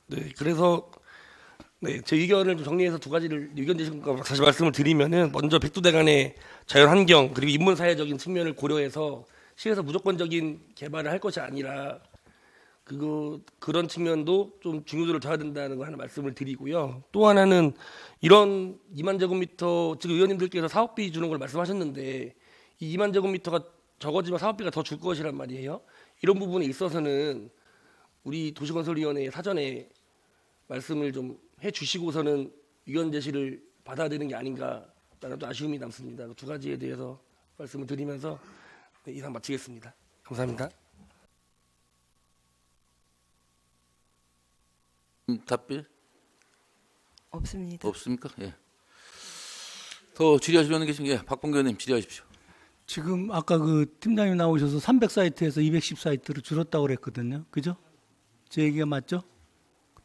네, 그래서 제 의견을 좀 정리해서 두 가지를 의견 제시한 거 다시 말씀을 드리면은 먼저 백두대간의 자연환경 그리고 인문사회적인 측면을 고려해서 시에서 무조건적인 개발을 할 것이 아니라 그런 측면도 좀 중요도를 둬야 된다는 거 하나 말씀을 드리고요. 또 하나는 이런 2만 제곱미터 지금 의원님들께서 사업비 주는 걸 말씀하셨는데 이 2만 제곱미터가 적어지면 사업비가 더 줄 것이란 말이에요. 이런 부분에 있어서는 우리 도시건설위원회에 사전에 말씀을 좀 해주시고서는 의견 제시를 받아야 되는 게 아닌가라는 또 아쉬움이 남습니다. 두 가지에 대해서 말씀을 드리면서 이상 마치겠습니다. 감사합니다. 답변 없습니다. 없습니까? 예. 더 질의하실 분 계신 게 박봉규 의원님 질의하십시오. 지금 아까 그 팀장님 나오셔서 300사이트에서 210사이트로 줄었다고 그랬거든요. 그죠? 제 얘기가 맞죠?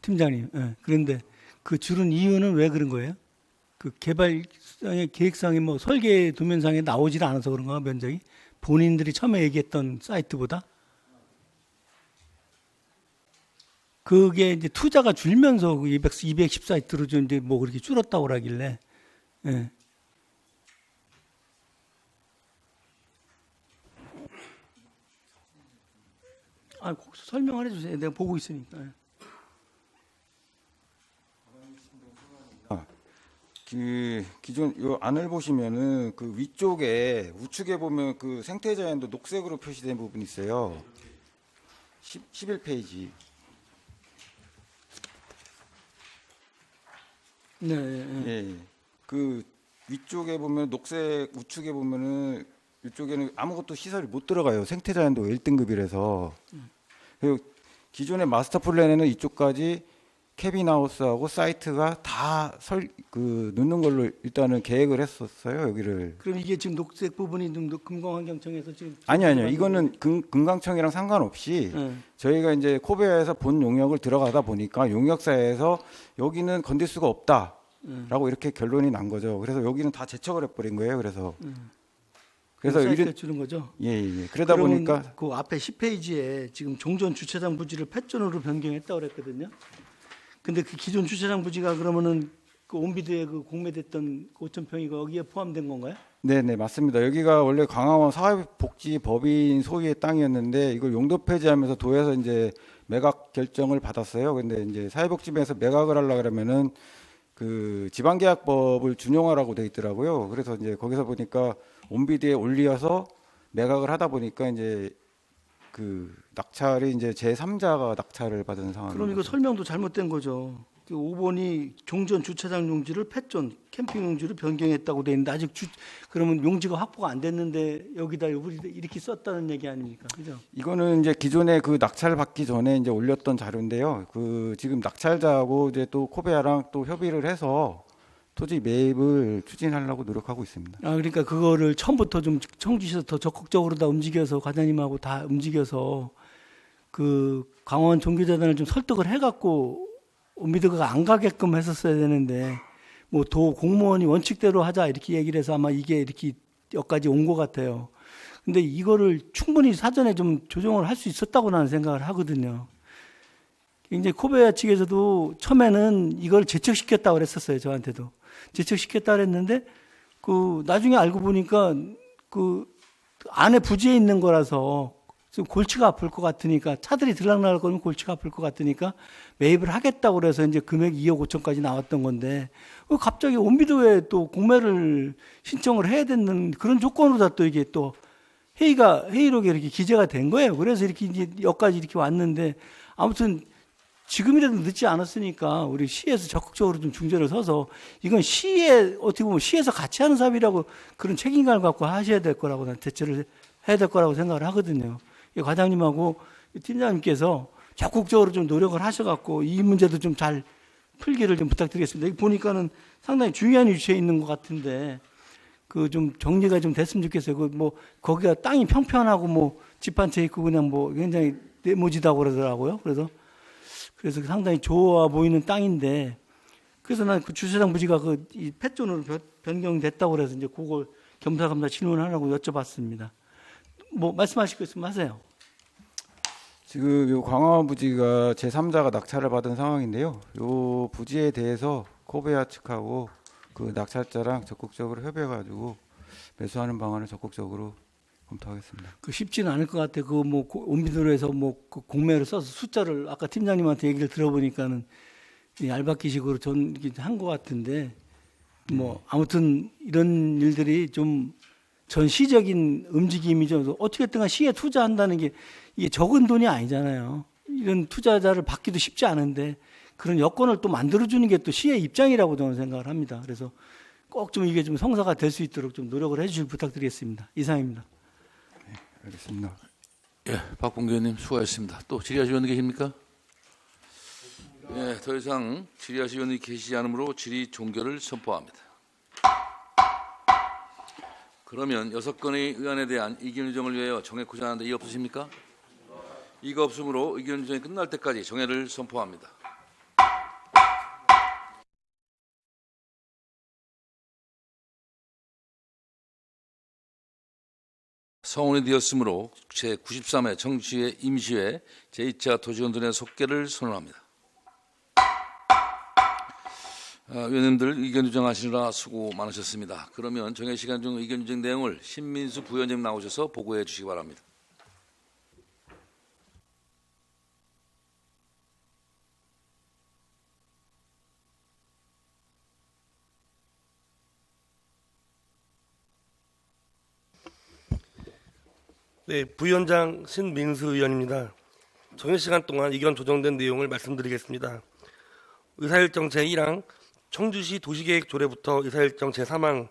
팀장님. 예. 그런데 그 줄은 이유는 왜 그런 거예요? 그 개발상의 계획상의 뭐 설계 도면상에 나오질 않아서 그런가 면적이? 본인들이 처음에 얘기했던 사이트보다? 그게 이제 투자가 줄면서 그 210사이트로 좀 이제 뭐 그렇게 줄었다고 그러길래. 예. 거기서 설명을 해주세요. 내가 보고 있으니까. 그 기존 요 안을 보시면은 그 위쪽에 우측에 보면 그 생태자연도 녹색으로 표시된 부분이 있어요. 11페이지. 네. 예. 그 위쪽에 보면 녹색 우측에 보면은 이쪽에는 아무것도 시설이 못 들어가요. 생태자연도 1등급이라서. 그리고 기존의 마스터 플랜에는 이쪽까지 캐빈하우스하고 사이트가 다 넣는 걸로 일단은 계획을 했었어요. 여기를. 그럼 이게 지금 녹색 부분이 좀 금강환경청에서 지금 아니요. 이거는 금강청이랑 상관없이 저희가 이제 코베아에서 본 용역을 들어가다 보니까 용역사에서 여기는 건들 수가 없다라고 이렇게 결론이 난 거죠. 그래서 여기는 다 제척을 해버린 거예요. 그래서 사이트에 주는 거죠. 예. 그러다 보니까 그 앞에 10페이지에 지금 종전 주차장 부지를 펫존으로 변경했다고 그랬거든요. 근데 그 기존 주차장 부지가 그러면은 그 온비드에 그 공매됐던 5,000평이 거기에 포함된 건가요? 네, 맞습니다. 여기가 원래 광화원 사회복지법인 소유의 땅이었는데 이걸 용도 폐지하면서 도에서 이제 매각 결정을 받았어요. 근데 이제 사회복지부에서 매각을 하려 그러면은 그 지방계약법을 준용하라고 돼 있더라고요. 그래서 이제 거기서 보니까 온비드에 올려서 매각을 하다 보니까 이제 그 낙찰이 이제 제3자가 낙찰을 받은 상황. 그럼 이거 설명도 잘못된 거죠. 그 5번이 종전 주차장 용지를 펫존 캠핑 용지로 변경했다고 돼 있는데 아직 그러면 용지가 확보가 안 됐는데 여기다 이렇게 썼다는 얘기 아닙니까? 그죠? 이거는 이제 기존에 그 낙찰 받기 전에 이제 올렸던 자료인데요. 그 지금 낙찰자하고 이제 또 코베아랑 또 협의를 해서 토지 매입을 추진하려고 노력하고 있습니다. 아, 그러니까 그거를 처음부터 좀 청주시에서 더 적극적으로 다 움직여서 과장님하고 다 움직여서 그 강원 종교재단을 좀 설득을 해갖고 온비드가 안 가게끔 했었어야 되는데 뭐 도 공무원이 원칙대로 하자 이렇게 얘기를 해서 아마 이게 이렇게 여기까지 온 것 같아요. 근데 이거를 충분히 사전에 좀 조정을 할 수 있었다고 나는 생각을 하거든요. 굉장히 코베아 측에서도 처음에는 이걸 제척시켰다고 그랬었어요. 저한테도. 제척시켰다 그랬는데 그 나중에 알고 보니까 그 안에 부지에 있는 거라서 좀 골치가 아플 것 같으니까 차들이 들락날락 거리면 골치가 아플 것 같으니까 매입을 하겠다고 그래서 이제 금액 2억 5천까지 나왔던 건데 갑자기 온비드에 또 공매를 신청을 해야 되는 그런 조건으로 다 또 이게 또 회의록에 이렇게 기재가 된 거예요. 그래서 이렇게 이제 여기까지 이렇게 왔는데 아무튼 지금이라도 늦지 않았으니까 우리 시에서 적극적으로 좀 중재를 서서 이건 시에 어떻게 보면 시에서 같이 하는 사업이라고 그런 책임감을 갖고 하셔야 될 거라고 난 대처를 해야 될 거라고 생각을 하거든요. 과장님하고 팀장님께서 적극적으로 좀 노력을 하셔갖고 이 문제도 좀 잘 풀기를 좀 부탁드리겠습니다. 여기 보니까는 상당히 중요한 위치에 있는 것 같은데 그 좀 정리가 좀 됐으면 좋겠어요. 그 뭐 거기가 땅이 평평하고 뭐 집 한 채 있고 그냥 뭐 굉장히 네모지다고 그러더라고요. 그래서 상당히 좋아 보이는 땅인데 그래서 난 그 주차장 부지가 그 이 펫존으로 변경됐다고 그래서 이제 그걸 겸사겸사 질문하라고 여쭤봤습니다. 뭐 말씀하실 거 있으면 하세요. 지금 요 광화원 부지가 제3자가 낙찰을 받은 상황인데요. 요 부지에 대해서 코베아 측하고 그 낙찰자랑 적극적으로 협의해가지고 매수하는 방안을 적극적으로 검토하겠습니다. 그 쉽지는 않을 것 같아요. 그 뭐 온비드로 해서 뭐 그 공매를 써서 숫자를 아까 팀장님한테 얘기를 들어보니까는 알바끼식으로 전 한 것 같은데 뭐 아무튼 이런 일들이 좀 전시적인 움직임이 좀 어떻게든 간 시에 투자한다는 게 이게 적은 돈이 아니잖아요. 이런 투자자를 받기도 쉽지 않은데 그런 여건을 또 만들어주는 게 또 시의 입장이라고 저는 생각을 합니다. 그래서 꼭 좀 이게 좀 성사가 될 수 있도록 좀 노력을 해주실 부탁드리겠습니다. 이상입니다. 네, 알겠습니다. 예, 박봉규 의원님 수고하셨습니다. 또 질의하실 의원님 계십니까? 예, 더 이상 질의하실 의원이 계시지 않으므로 질의 종결을 선포합니다. 그러면 6건의 의안에 대한 의견 조정을 위하여 정회 구성하는데 이의 없으십니까? 이가 없으므로 의견 조정이 끝날 때까지 정회를 선포합니다. 성원이 되었으므로 제93회 정치회 임시회 제2차 도시건설의 속개를 선언합니다. 위원님들 의견 조정하시느라 수고 많으셨습니다. 그러면 정회 시간 중 의견 조정 내용을 신민수 부위원장님 나오셔서 보고해 주시기 바랍니다. 네, 부위원장 신민수 의원입니다. 정회 시간 동안 의견 조정된 내용을 말씀드리겠습니다. 의사일정 제1항 청주시 도시계획 조례부터 의사일정 제3항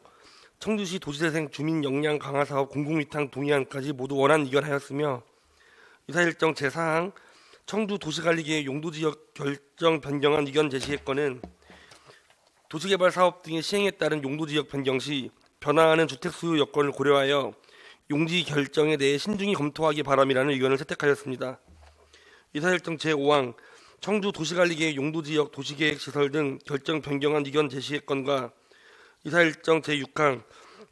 청주시 도시재생 주민 역량 강화 사업 공공위탁 동의안까지 모두 원안 의결하였으며 의사일정 제4항 청주 도시관리계획 용도지역 결정 변경안 의견 제시의 건은 도시개발 사업 등의 시행에 따른 용도지역 변경 시 변화하는 주택 수요 여건을 고려하여 용지 결정에 대해 신중히 검토하기 바람이라는 의견을 채택하였습니다. 의사일정 제5항 청주 도시관리계획 용도지역 도시계획 시설 등 결정 변경안 의견 제시의 건과 의사일정 제6항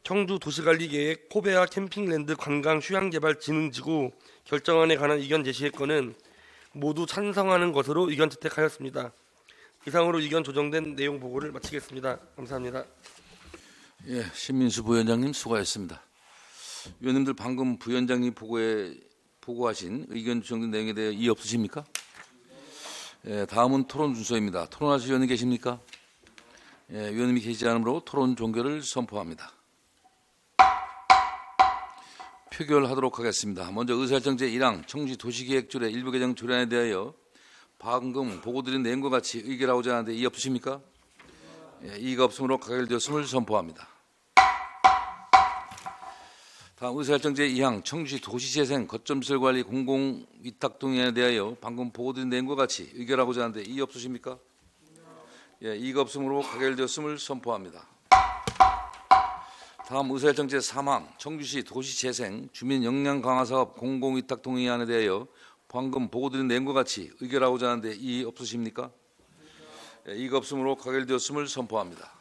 청주 도시관리계획 코베아 캠핑랜드 관광 휴양개발진흥지구 결정안에 관한 의견 제시의 건은 모두 찬성하는 것으로 의견 채택하였습니다. 이상으로 의견 조정된 내용 보고를 마치겠습니다. 감사합니다. 예, 신민수 부위원장님 수고하셨습니다. 위원님들 방금 부위원장님 보고하신 의견 조정된 내용에 대해 이의 없으십니까? 예, 다음은 토론 순서입니다. 토론하실 위원님 계십니까? 예, 위원님이 계시지 않으므로 토론 종결을 선포합니다. 표결하도록 하겠습니다. 먼저 의사일정 제1항 청주시 도시계획조례 일부 개정 조례안에 대하여 방금 보고드린 내용과 같이 의결하고자 하는데 이의 없으십니까? 예, 이의가 없으므로 가결되었음을 선포합니다. 다음 의사일정 제2항 청주시 도시재생 거점시설관리 공공위탁동의안에 대하여 방금 보고드린 내용과 같이 의결하고자 하는데 이의 없으십니까? 예, 이의가 없으므로 가결되었음을 선포합니다. 다음 의사일정 제3항 청주시 도시재생 주민 역량 강화 사업 공공위탁 동의안에 대하여 방금 보고드린 내용과 같이 의결하고자 하는데 이의 없으십니까? 예, 이의가 없으므로 가결되었음을 선포합니다.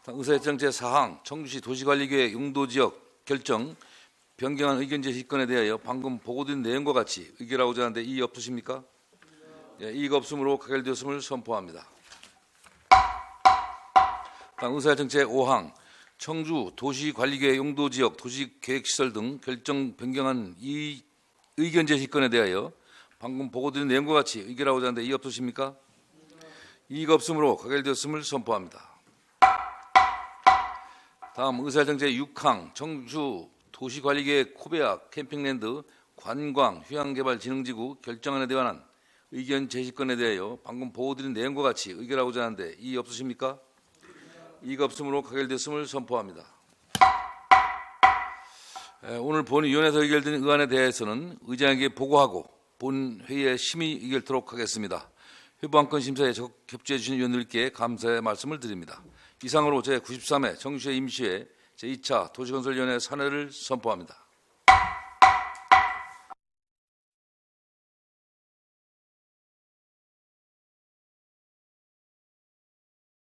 다음 의사일정 제4항 청주시 도시관리계획 용도지역 결정 변경안 의견 제시건에 대하여 방금 보고드린 내용과 같이 의결하고자 하는데 이의 없으십니까? 예, 이의가 없으므로 가결되었음을 선포합니다. 다음 의사일정 제5항 청주 도시관리계획 용도지역 도시계획시설 등 결정 변경안 이 의견 제시건에 대하여 방금 보고드린 내용과 같이 의결하고자 하는데 이의 없으십니까? 이의가 없으므로 가결되었음을 선포합니다. 다음 의사일정 제6항 청주 도시관리계획 코베아 캠핑랜드 관광 휴양개발진흥지구 결정안에 대한 의견 제시건에 대하여 방금 보고드린 내용과 같이 의결하고자 하는데 이의 없으십니까? 이의가 없으므로 가결됐음을 선포합니다. 오늘 본위원회에서 의결된 의안에 대해서는 의장에게 보고하고 본회의에 심의 의결토록 하겠습니다. 회부안건 심사에 적극 협조해 주신 위원들께 감사의 말씀을 드립니다. 이상으로 제93회 청주시의 임시회 제2차 도시건설위원회 산회를 선포합니다.